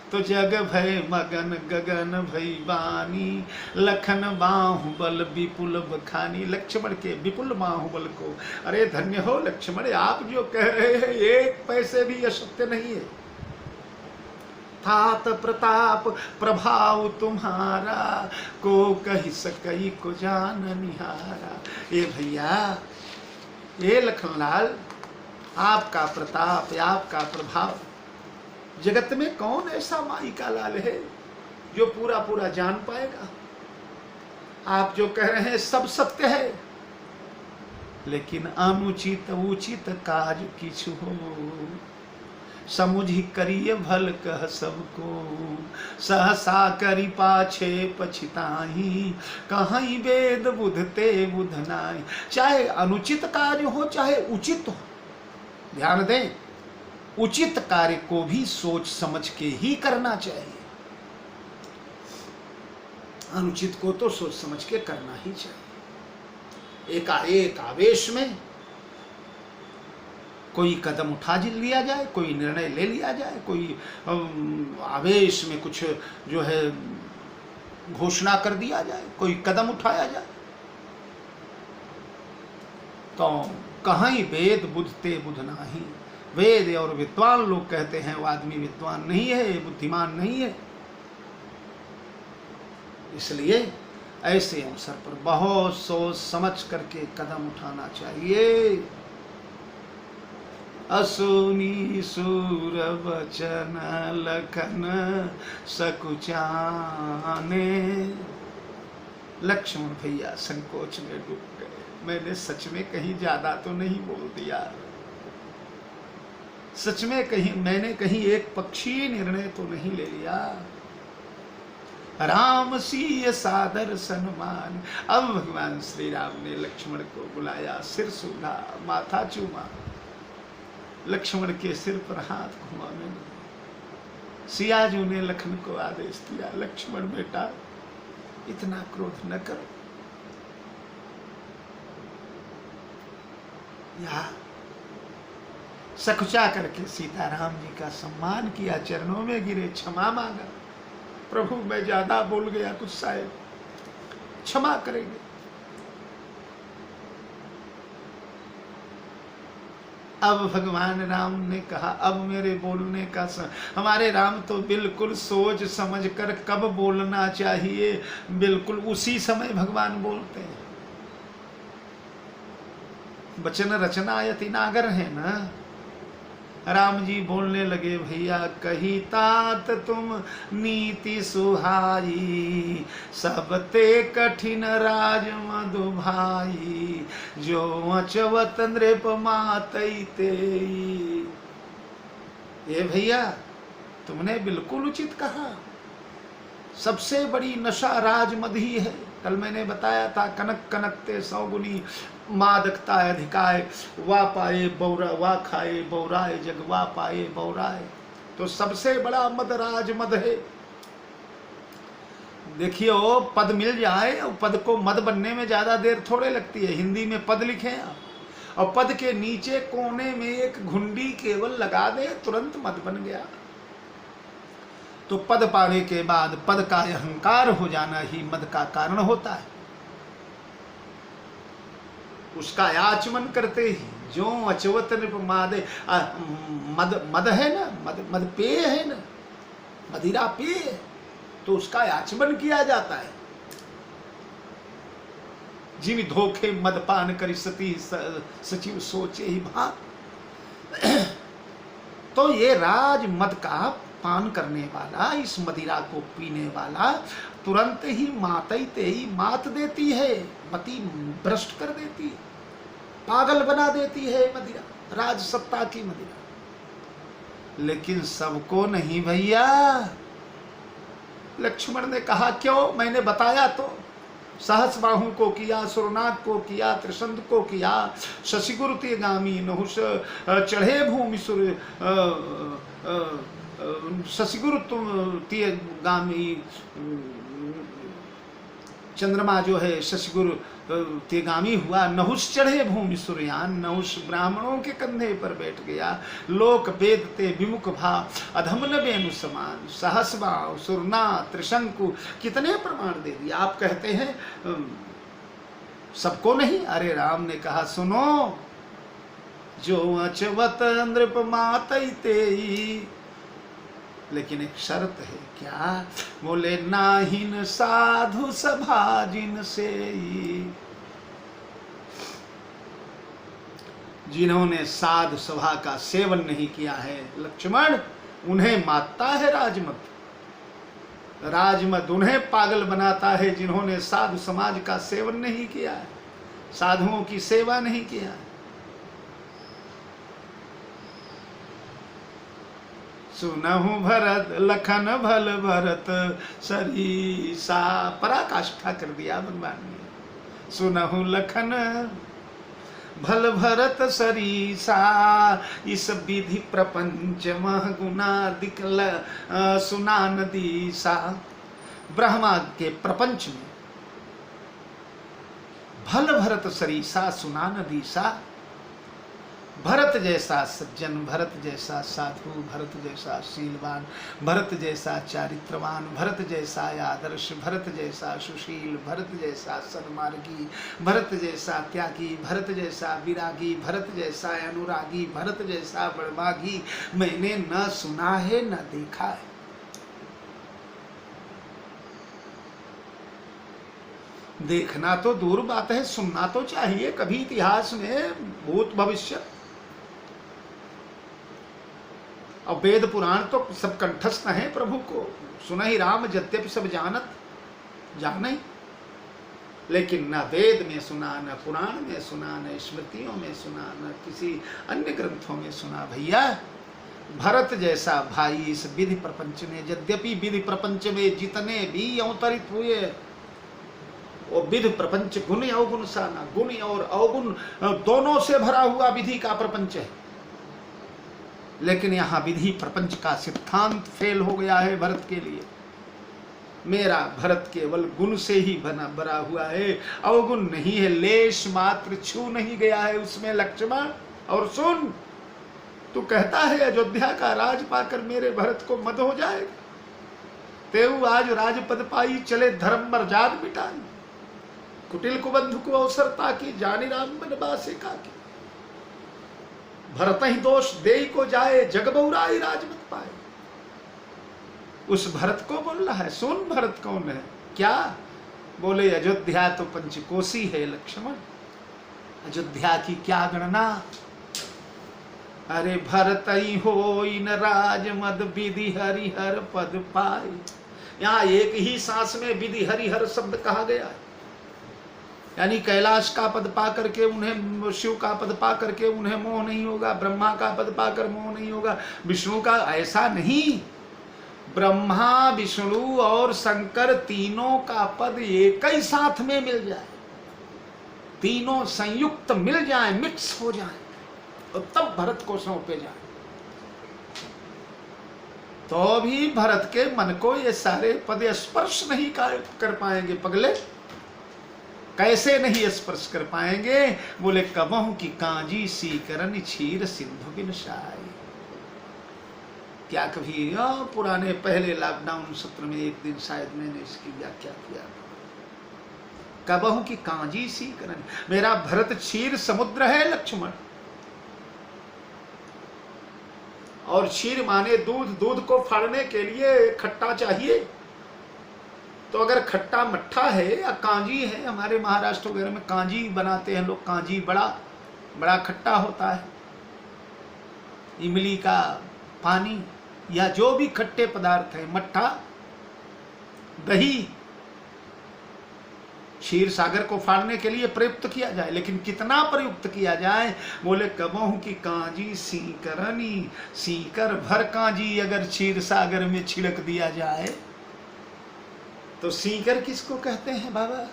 [SPEAKER 1] तो जग भय मगन गगन भई बानी, लखन बाहुबल विपुल बखानी। लक्ष्मण के विपुल बाहुबल को, अरे धन्य हो लक्ष्मण, आप जो कह रहे हैं एक पैसे भी असत्य नहीं है। तात प्रताप प्रभाव तुम्हारा, को कही सकई को जान निहारा। ये भैया, ये लखनलाल, आपका प्रताप, आपका प्रभाव, जगत में कौन ऐसा माई का लाल है जो पूरा पूरा जान पाएगा। आप जो कह रहे हैं सब सत्य है, लेकिन अनुचित उचित काज किछु हो, समुझी करिए भल कह सबको, सहसा करी पाछे पछताही, कहीं वेद बुधते बुध नाही। चाहे अनुचित कार्य हो चाहे उचित हो, ध्यान दें, उचित कार्य को भी सोच समझ के ही करना चाहिए, अनुचित को तो सोच समझ के करना ही चाहिए। एकाएक आवेश में कोई कदम उठा लिया जाए, कोई निर्णय ले लिया जाए, कोई आवेश में कुछ जो है घोषणा कर दिया जाए, कोई कदम उठाया जाए, तो कहीं वेद बुझते बुध नाही। वेद और विद्वान लोग कहते हैं वो आदमी विद्वान नहीं है, बुद्धिमान नहीं है। इसलिए ऐसे अवसर पर बहुत सोच समझ करके कदम उठाना चाहिए। असुनी सूर बचन लखन सकुचाने। लक्ष्मण भैया संकोच में डूब गए, मैंने सच में कहीं ज्यादा तो नहीं बोल दिया, सच में कहीं मैंने कहीं एक पक्षी निर्णय तो नहीं ले लिया। राम सीय सादर सन्मान। अब भगवान श्री राम ने लक्ष्मण को बुलाया, सिर सूंघा, माथा चूमा, लक्ष्मण के सिर पर हाथ घुमाने लगे। सियाजू ने लखन को आदेश दिया, लक्ष्मण बेटा इतना क्रोध न करो, या सकुचा करके सीताराम जी का सम्मान किया, चरणों में गिरे, क्षमा मांगा। प्रभु मैं ज्यादा बोल गया, गुस्सा है, क्षमा करेंगे। अब भगवान राम ने कहा अब मेरे बोलने का हमारे राम तो बिल्कुल सोच समझ कर कब बोलना चाहिए बिल्कुल उसी समय भगवान बोलते हैं। वचन रचना यति नागर है ना। राम जी बोलने लगे, भैया कही तात तुम नीति सुहाई, सब ते कठिन राज मधु भाई, जो अचवत नृप मातई तेई। ये भैया तुमने बिल्कुल उचित कहा, सबसे बड़ी नशा राजमद ही है। कल मैंने बताया था, कनक कनकते सौगुनी मादकता अधिकाय, वा पाए बौरा वा खाए बौराए, जग वा पाए बौराए। तो सबसे बड़ा मद राजमद है। देखिए वो पद मिल जाए, और पद को मद बनने में ज्यादा देर थोड़े लगती है। हिंदी में पद लिखे आप, और पद के नीचे कोने में एक घुंडी केवल लगा दे, तुरंत मद बन गया। तो पद पाने के बाद पद का अहंकार हो जाना ही मद का कारण होता है। उसका आचमन करते ही जो अचवत नृपमादे, मद मद है ना, मद मद पेय है ना, मदिरा पेय, तो उसका आचमन किया जाता है। जिम धोखे मदपान करी सती सचिव सोचे ही भाग। तो ये राज मद का पान करने वाला, इस मदिरा को पीने वाला तुरंत ही मातई तेई मात देती है, मति भ्रष्ट कर देती है, पागल बना देती है मदिरा, राज सत्ता की मदिरा। लेकिन सबको नहीं भैया। लक्ष्मण ने कहा क्यों, मैंने बताया तो, सहस बाहु को किया, सुरनाग को किया, त्रिशंद को किया, शशिगुरु गामी नहुष चढ़े भूमि सुर, शशिगुरु गामी चंद्रमा जो है शशिगुरु तेगामी हुआ, नहुष चढ़े भूमि सूर्यान, नहुष ब्राह्मणों के कंधे पर बैठ गया। लोक वेद ते विमुख भाव, अधम न बेनु समान, सहस्वाव सुरना त्रिशंकु, कितने प्रमाण दे दिए। आप कहते हैं सबको नहीं। अरे राम ने कहा सुनो, जो अचवत नृप मातई तेई, लेकिन एक शर्त है। क्या? बोले नाहिन साधु सभा जिन से, जिन्होंने साधु सभा का सेवन नहीं किया है लक्ष्मण, उन्हें मातता है राजमत। राजमत उन्हें पागल बनाता है जिन्होंने साधु समाज का सेवन नहीं किया है, साधुओं की सेवा नहीं किया है। सुनहु भरत लखन भल भरत सरीसा, पराकाष्ठा कर दिया भगवान ने। सुनहु लखन भल भरत सरीसा, इस विधि प्रपंच मह गुना दिखल सुना नदीसा। ब्रह्मा के प्रपंच में भल भरत सरीसा सुना नदीसा, भरत जैसा सज्जन, भरत जैसा साधु, भरत जैसा शीलवान, भरत जैसा चारित्रवान, भरत जैसा आदर्श, भरत जैसा सुशील, भरत जैसा सन्मार्गी, भरत जैसा त्यागी, भरत जैसा विरागी, भरत जैसा अनुरागी, भरत जैसा बड़भागी मैंने न सुना है न देखा है। देखना तो दूर बात है, सुनना तो चाहिए कभी इतिहास में भूत भविष्य। और वेद पुराण तो सब कंठस्थ हैं प्रभु को, सुना ही राम यद्यपि सब जानत जाने, लेकिन न वेद में सुना, न पुराण में सुना, न स्मृतियों में सुना, न किसी अन्य ग्रंथों में सुना। भैया भरत जैसा भाई इस विधि प्रपंच में, यद्यपि विधि प्रपंच में जितने भी अवतरित हुए वो विधि प्रपंच गुण अवगुण सा ना, गुण और अवगुण दोनों से भरा हुआ विधि का प्रपंच है। लेकिन यहाँ विधि प्रपंच का सिद्धांत फेल हो गया है भरत के लिए। मेरा भरत केवल गुण से ही भरा हुआ है, अवगुण नहीं है, लेश मात्र छू नहीं गया है उसमें लक्ष्मण। और सुन, तू कहता है अयोध्या का राज पाकर मेरे भरत को मद हो जाएगा। तेऊ आज राजपद पाई, चले धर्म मर्याद मिटाई। कुटिल कुबंधु को अवसर ताकि, जानी राम बनवासे काकी। भरत ही दोष देई को जाए, जग बहुराई राजमत पाए। उस भरत को बोल रहा है। सुन भरत कौन है क्या? बोले अयोध्या तो पंचकोशी है लक्ष्मण, अयोध्या की क्या गणना। अरे भरत ही हो इन राज मद, विधि हरिहर पद पाए। यहाँ एक ही सांस में विधि हरिहर शब्द कहा गया है। यानी कैलाश का पद पा करके उन्हें, शिव का पद पा करके उन्हें मोह नहीं होगा, ब्रह्मा का पद पाकर मोह नहीं होगा, विष्णु का, ऐसा नहीं। ब्रह्मा विष्णु और शंकर तीनों का पद एक ही साथ में मिल जाए, तीनों संयुक्त मिल जाए, मिक्स हो जाए, और तब भरत को सौंपे जाए। तो भी भरत के मन को ये सारे पद स्पर्श नहीं कर पाएंगे पगले। कैसे नहीं स्पर्श कर पाएंगे? बोले कबहू की कांजी सीकरन, क्षीर सिंधु बिन साई। क्या कभी पुराने पहले लॉकडाउन सत्र में एक दिन शायद मैंने इसकी व्याख्या किया। कबहू की कांजी सीकरन, मेरा भरत क्षीर समुद्र है लक्ष्मण। और क्षीर माने दूध, दूध को फाड़ने के लिए खट्टा चाहिए। तो अगर खट्टा मट्ठा है या कांजी है, हमारे महाराष्ट्र वगैरह में कांजी बनाते हैं लोग, कांजी बड़ा बड़ा खट्टा होता है। इमली का पानी या जो भी खट्टे पदार्थ है, मट्ठा, दही, क्षीर सागर को फाड़ने के लिए प्रयुक्त किया जाए। लेकिन कितना प्रयुक्त किया जाए? बोले कबहू की कांजी सीकरनी, सीकर भर कांजी अगर क्षीर सागर में छिड़क दिया जाए तो सीकर किसको कहते हैं बाबा?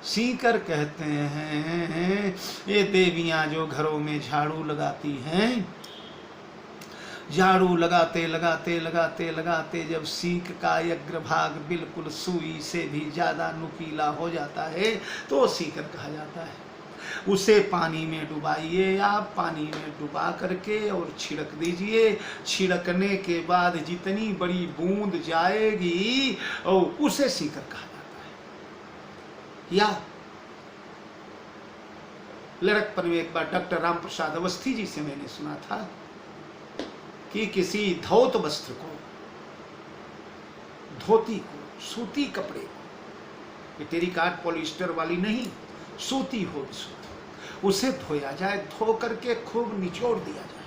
[SPEAKER 1] सीकर कहते हैं ये देवियां जो घरों में झाड़ू लगाती हैं। झाड़ू लगाते लगाते लगाते लगाते जब सीक का अग्रभाग बिल्कुल सुई से भी ज्यादा नुकीला हो जाता है तो सीकर कहा जाता है। उसे पानी में डुबाइए आप, पानी में डुबा करके और छिड़क दीजिए। छिड़कने के बाद जितनी बड़ी बूंद जाएगी और उसे सीकर कहा जाता है। या लड़कपन में एक बार डॉक्टर राम प्रसाद अवस्थी जी से मैंने सुना था कि किसी धौत वस्त्र को, धोती को, सूती कपड़े को, ये टेरिकॉट पॉलिस्टर वाली नहीं, सूती हो, उसे धोया जाए, धो करके खूब निचोड़ दिया जाए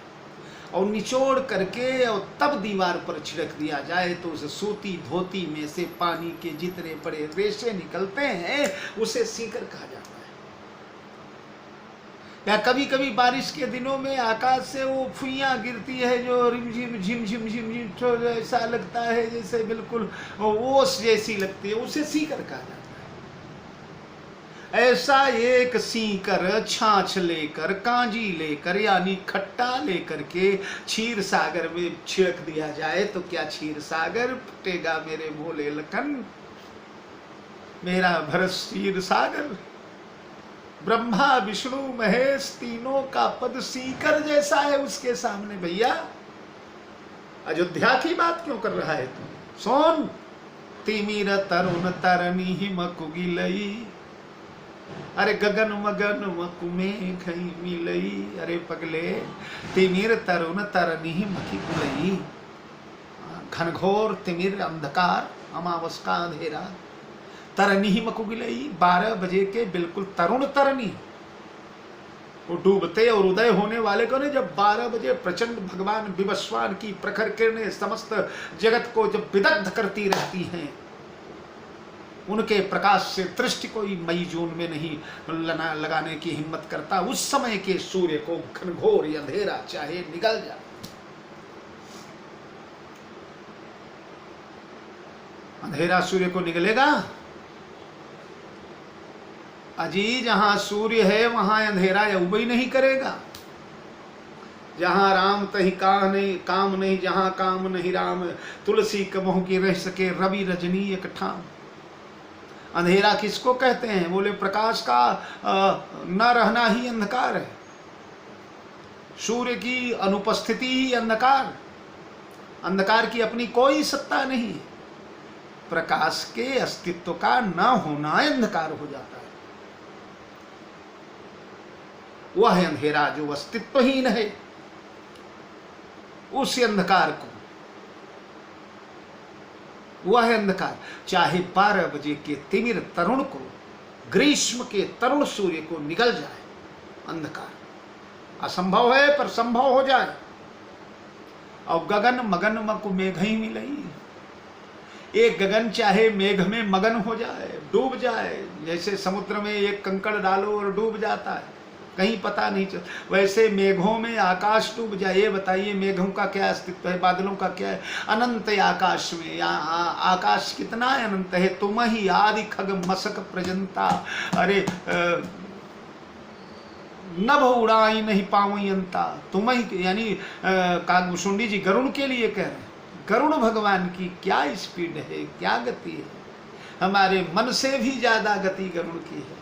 [SPEAKER 1] और निचोड़ करके और तब दीवार पर छिड़क दिया जाए तो उस सूती धोती में से पानी के जितने बड़े रेशे निकलते हैं उसे सीकर कहा जाता है। या कभी कभी बारिश के दिनों में आकाश से वो फुइयां गिरती है जो रिमझिम झिम झिम झिम झिम, तो ऐसा लगता है जैसे बिल्कुल ओस जैसी लगती है, उसे सीकर कहा जाता है। ऐसा एक सीकर छाछ लेकर, कांजी लेकर, यानी खट्टा लेकर के क्षीर सागर में छिड़क दिया जाए तो क्या क्षीर सागर फटेगा मेरे भोले लखन? मेरा भरत क्षीर सागर, ब्रह्मा विष्णु महेश तीनों का पद सीकर जैसा है उसके सामने। भैया अयोध्या की बात क्यों कर रहा है तू? सोन तिमिर तरुण तरनी हिम कुगिलई, अरे गगन मगन मकुमे खई मिलई। अरे पगले, तिमिर तरुण तरनी मखी कुलई, घनघोर तिमिर अंधकार, अमावस का अंधेरा, तरनी ही मकुगिलई, 12 बजे के बिल्कुल तरुण तरनी, वो डूबते और उदय होने वाले को ने जब 12 बजे प्रचंड भगवान विवस्वान की प्रखर किरणें समस्त जगत को जब विदग्ध करती रहती हैं, उनके प्रकाश से दृष्टि कोई मई जून में नहीं लगाने की हिम्मत करता, उस समय के सूर्य को घनघोर अंधेरा चाहे निगल जाए। अंधेरा सूर्य को निगलेगा? अजी जहां सूर्य है वहां अंधेरा उबई नहीं करेगा। जहाँ राम तहीं काम नहीं, जहाँ काम नहीं राम, तुलसी कबहू की रह सके रवि रजनी एक ठाम। अंधेरा किसको कहते हैं? बोले प्रकाश का न रहना ही अंधकार है, सूर्य की अनुपस्थिति ही अंधकार, अंधकार की अपनी कोई सत्ता नहीं है, प्रकाश के अस्तित्व का न होना अंधकार हो जाता है। वह है अंधेरा जो अस्तित्वहीन है, उस अंधकार को, वह है अंधकार। चाहे 12 बजे के तिमिर तरुण को, ग्रीष्म के तरुण सूर्य को निगल जाए अंधकार, असंभव है पर संभव हो जाए। और गगन मगन मकु मेघ ही मिलई, एक गगन चाहे मेघ में मगन हो जाए, डूब जाए, जैसे समुद्र में एक कंकड़ डालो और डूब जाता है, कहीं पता नहीं चल, वैसे मेघों में आकाश डूब जाए। ये बताइए मेघों का क्या अस्तित्व है, बादलों का क्या है? अनंत है आकाश में, आकाश कितना है? अनंत है। तुम ही आदि खग मसक प्रजंता, अरे नभ उड़ाई नहीं पावई अंता, तुम ही, यानी कागभूषुंडी जी गरुड़ के लिए कह रहे हैं, गरुड़ भगवान की क्या स्पीड है, क्या गति है, हमारे मन से भी ज्यादा गति गरुड़ की है।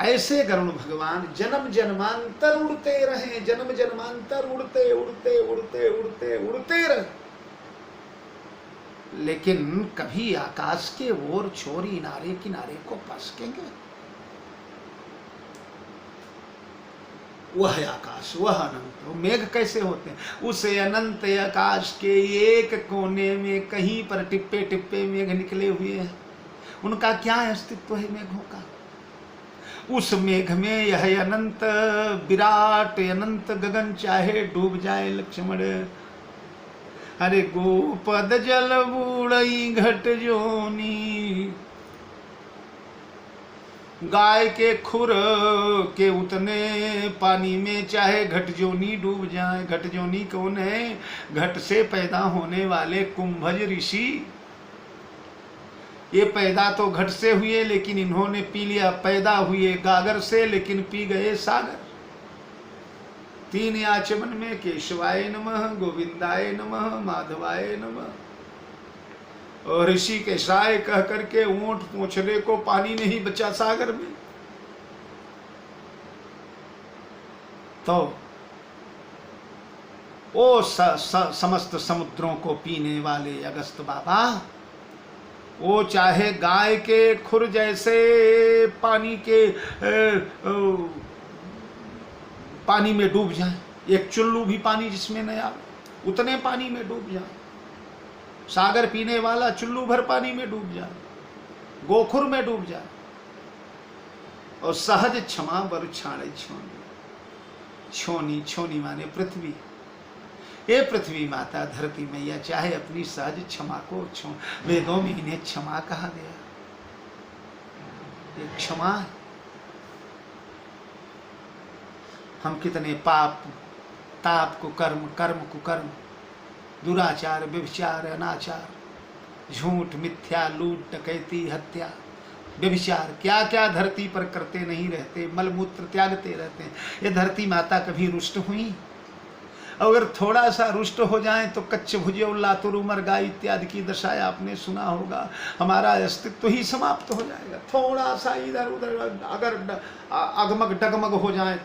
[SPEAKER 1] ऐसे गरुड़ भगवान जन्म जन्मांतर उड़ते रहे, जन्म जन्मांतर उड़ते उड़ते उड़ते उड़ते उड़ते रहे, लेकिन कभी आकाश के ओर छोर किनारे किनारे को पसकेंगे? वह आकाश, वह अनंत। वो मेघ कैसे होते हैं? उस अनंत आकाश के एक कोने में कहीं पर टिप्पे टिप्पे मेघ निकले हुए हैं, उनका क्या अस्तित्व है मेघों का? उस मेघ में यह अनंत विराट अनंत गगन चाहे डूब जाए लक्ष्मण, अरे गोपद जल बूढ़ई घट जोनी, गाय के खुर के उतने पानी में चाहे घटजोनी डूब जाए। घटजोनी कौन है? घट से पैदा होने वाले कुंभज ऋषि। ये पैदा तो घट से हुए, लेकिन इन्होंने पी लिया, पैदा हुए गागर से लेकिन पी गए सागर। 3 आचमन में केशवाय नमः, गोविंदाय नमः, माधवाय नमः, और ऋषि के साय कह करके ऊंट पोंछने को पानी नहीं बचा सागर में। तो वो समस्त समुद्रों को पीने वाले अगस्त बाबा, वो चाहे गाय के खुर जैसे पानी के पानी में डूब जाए, एक चुल्लू भी पानी जिसमें न आवे उतने पानी में डूब जाए, सागर पीने वाला चुल्लू भर पानी में डूब जाए, गोखुर में डूब जाए, और सहज क्षमा बर छाड़े छोनी। छोनी, छोनी माने पृथ्वी। ये पृथ्वी माता धरती मैया चाहे अपनी सहज क्षमा को वेदों में इन्हें क्षमा कहा गया, ये क्षमा है। हम कितने पाप ताप को कर्म, कर्म को कर्म, दुराचार, व्यभिचार, अनाचार, झूठ, मिथ्या, लूट, डकैती, हत्या, व्यभिचार, क्या क्या धरती पर करते नहीं रहते, मलमूत्र त्यागते रहते हैं। ये धरती माता कभी रुष्ट हुई? अगर थोड़ा सा रुष्ट हो जाए तो कच्च भुजे लातुर उमर गाय इत्यादि की दशाएं आपने सुना होगा, हमारा अस्तित्व ही समाप्त हो जाएगा। थोड़ा सा इधर उधर अगर अगमग डगमग हो जाए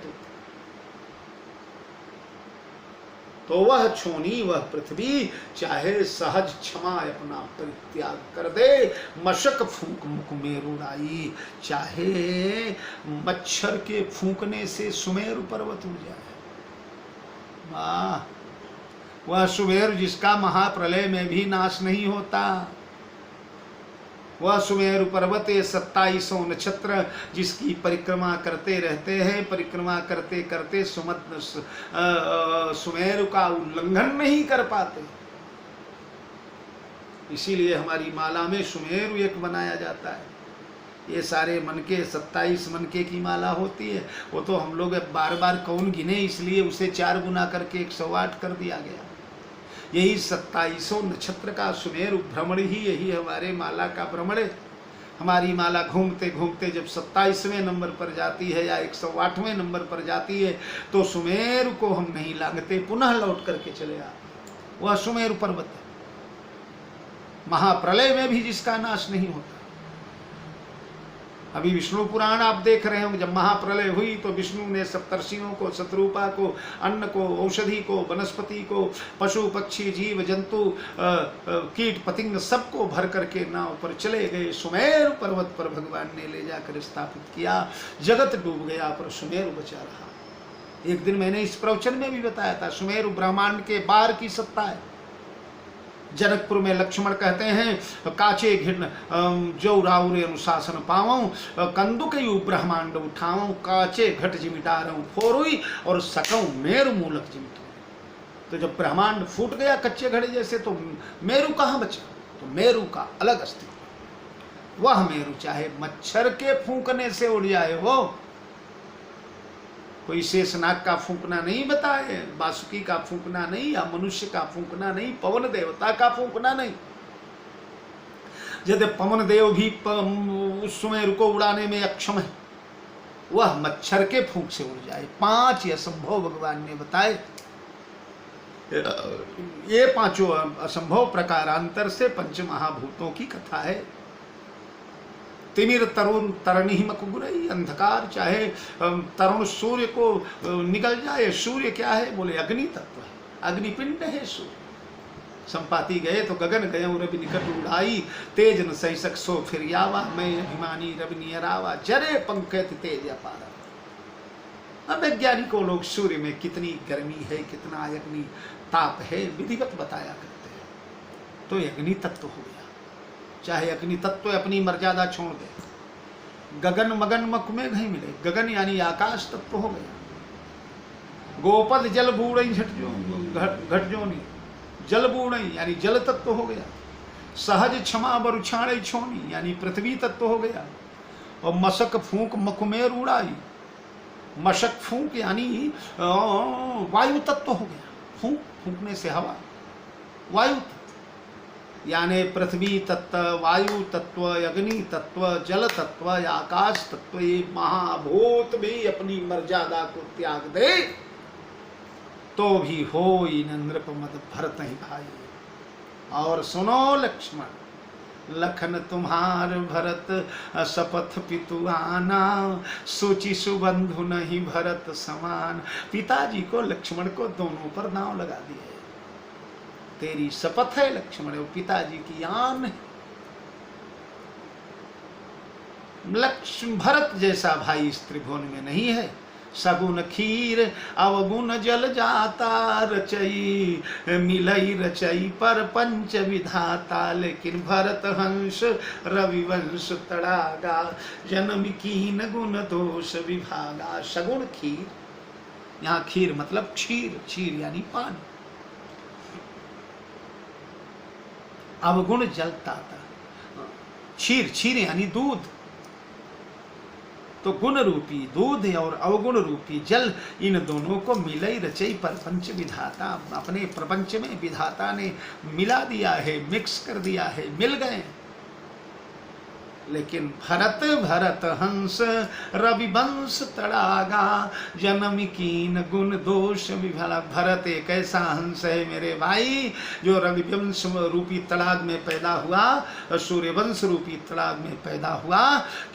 [SPEAKER 1] तो वह छोनी, वह पृथ्वी चाहे सहज क्षमा अपना परित्याग कर दे, मशक फूंक मुख में रुड़ाई, चाहे मच्छर के फूंकने से सुमेरु पर्वत उड़ जाए। वह सुमेरु जिसका महाप्रलय में भी नाश नहीं होता, वह सुमेरु पर्वत 27 नक्षत्र जिसकी परिक्रमा करते रहते हैं, परिक्रमा करते करते सुमेरु का उल्लंघन नहीं कर पाते। इसीलिए हमारी माला में सुमेरु एक बनाया जाता है। ये सारे मनके 27 मनके की माला होती है, वो तो हम लोग बार बार कौन गिने, इसलिए उसे 4 गुना करके 108 कर दिया गया। यही 27 नक्षत्र का सुमेरु भ्रमण ही, यही हमारे माला का भ्रमण है। हमारी माला घूमते घूमते जब 27वें नंबर पर जाती है या 108वें नंबर पर जाती है तो सुमेरु को हम नहीं लांघते, पुनः लौट करके चले आते। वह सुमेरु पर्वत है, महाप्रलय में भी जिसका नाश नहीं होता। अभी विष्णु पुराण आप देख रहे होंगे, जब महाप्रलय हुई तो विष्णु ने सप्तर्षियों को, शत्रुपा को, अन्न को, औषधि को, वनस्पति को, पशु पक्षी जीव जंतु कीट पतिंग सबको भर करके नाव पर चले गए। सुमेरु पर्वत पर भगवान ने ले जाकर स्थापित किया। जगत डूब गया पर सुमेरु बचा रहा। एक दिन मैंने इस प्रवचन में भी बताया था, सुमेरु ब्रह्मांड के बाहर की सत्ता है। जनकपुर में लक्ष्मण कहते हैं काचे घिन जो राउरे अनुशासन पावऊं, कंदुक यू ब्रह्मांड उठाऊं, काचे घट जिमिटारऊं फोरुई और सकऊं मेरु मूलक जिमिटू। तो जब ब्रह्मांड फूट गया कच्चे घड़े जैसे, तो मेरु कहाँ बचा? तो मेरु का अलग अस्तित्व। वह मेरु चाहे मच्छर के फूंकने से उड़ जाए, वो कोई शेषनाग का फूंकना नहीं बताए, बासुकी का फूंकना नहीं, या मनुष्य का फूंकना नहीं, पवन देवता का फूंकना नहीं। यदि पवन देव भी उस सुमेरु को उड़ाने में अक्षम है, वह मच्छर के फूंक से उड़ जाए। 5 असंभव भगवान ने बताए। ये 5 असंभव प्रकारांतर से पंचमहाभूतों की कथा है। तिमिर तरुण तरणी मकुगुरई, अंधकार चाहे तरुण सूर्य को निकल जाए। सूर्य क्या है? बोले अग्नि तत्व है, अग्निपिंड है सूर्य। संपाति गए तो गगन गए रवि निकट उड़ाई, तेज न सहिसक सो फिर यावा, मैं अभिमानी रवि नियरावा, जरे पंकज तेज अपार। अब वैज्ञानिकों लोग सूर्य में कितनी गर्मी है, कितना अग्नि ताप है, विधिवत बताया करते हैं। तो अग्नि तत्व हो गया। चाहे अग्नि तत्व अपनी मर्यादा छोड़ दे, गगन मगन मक में नहीं मिले। गगन यानी आकाश तत्व हो गया। गोपद जल बूढ़ई घटजोनी, जल बूढ़ई यानी जल तत्व हो गया। सहज क्षमा बरुछाड़ छोनी यानी पृथ्वी तत्व हो गया। और मशक फूंक मकुमेर उड़ाई, मशक फूंक यानी वायु तत्व हो गया। फूंक फूंकने से हवा, वायु यानी पृथ्वी तत्व, वायु तत्व, अग्नि तत्व, जल तत्व, आकाश तत्व। ये महाभूत भी अपनी मर्यादा को त्याग दे तो भी हो नृपमद भरत ही भाई। और सुनो लक्ष्मण, लखन तुम्हार भरत शपथ पितु आना, सोची सुबंधु नहीं भरत समान। पिताजी को लक्ष्मण को दोनों पर नाव लगा दिए। तेरी शपथ है लक्ष्मण, पिताजी की आन है। लक्ष्मण भरत जैसा भाई इस त्रिभुवन में नहीं है। सगुन खीर अवगुण जल जाता, रचई मिलई रचई पर पंच विधाता। लेकिन भरत हंस रविवंश तड़ागा, जन्म कीन गुण दोष विभागा। सगुण खीर, यहाँ खीर मतलब क्षीर, क्षीर यानी पानी। अवगुण जलता था, क्षीर, क्षीर यानी दूध। तो गुण रूपी दूध और अवगुण रूपी जल, इन दोनों को मिलई रचई प्रपंच विधाता। अपने प्रपंच में विधाता ने मिला दिया है, मिक्स कर दिया है, मिल गए। लेकिन भरत भरत हंस रविवंश तड़ागा, जन्म कीन गुण दोष विभला। भरत एक ऐसा हंस है मेरे भाई जो रविवंश रूपी तड़ाग में पैदा हुआ, सूर्यवंश रूपी तड़ाग में पैदा हुआ,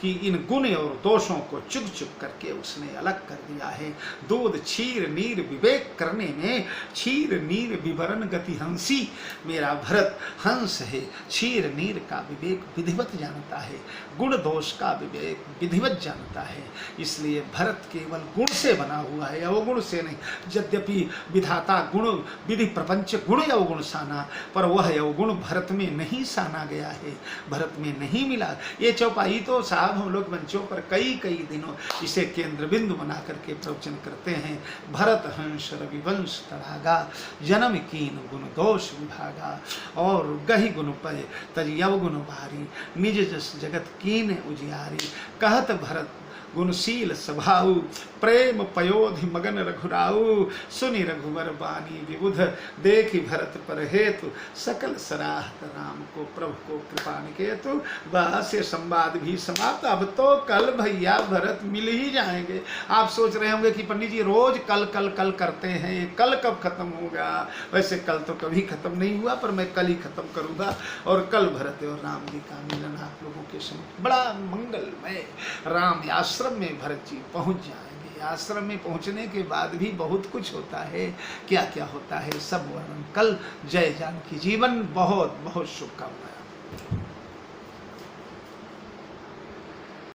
[SPEAKER 1] कि इन गुण और दोषों को चुग चुग करके उसने अलग कर दिया है। दूध क्षीर नीर विवेक करने में, क्षीर नीर विवरण गति हंसी। मेरा भरत हंस है, क्षीर नीर का विवेक विधिवत जानता है, गुण दोष का विवेक विधिवत जानता है। इसलिए भरत केवल गुण से बना हुआ है, अवगुण से नहीं। यद्यपि विधाता गुण विधि प्रपंच गुण अवगुण साना, पर वह अवगुण भरत में नहीं साना गया है, भरत में नहीं मिला। ये चौपाई तो साहब हम लोग मंचों पर कई कई दिनों इसे केंद्र बिंदु बना करके प्रवचन करते हैं। भरत हंस रविवंश तड़ागा, जन्म कीन गुण दोष विभागा। और गही गुण पय तज अवगुण भारी, निज जस जगत कीन उजियारी। कहत भरत गुणशील स्वभाव, प्रेम पयोधि मगन रघुराऊ, सुनि रघुवर बानी विबुध, देखि भरत पर हेतु, सकल सराहत राम को प्रभु को कृपा निकेतु। बस ये संवाद भी समाप्त। अब तो कल भैया भरत मिल ही जाएंगे। आप सोच रहे होंगे कि पंडित जी रोज कल कल कल करते हैं, ये कल कब खत्म होगा? वैसे कल तो कभी खत्म नहीं हुआ, पर मैं कल ही खत्म करूंगा। और कल भरत और राम जी का मिलन आप लोगों के समक्ष बड़ा मंगलमय। राम आश्रम में भरत जी पहुंच जाएंगे। आश्रम में पहुंचने के बाद भी बहुत कुछ होता है, क्या क्या होता है सब वर्णन कल। जय जानकी जीवन। बहुत बहुत शुभकामनाएं।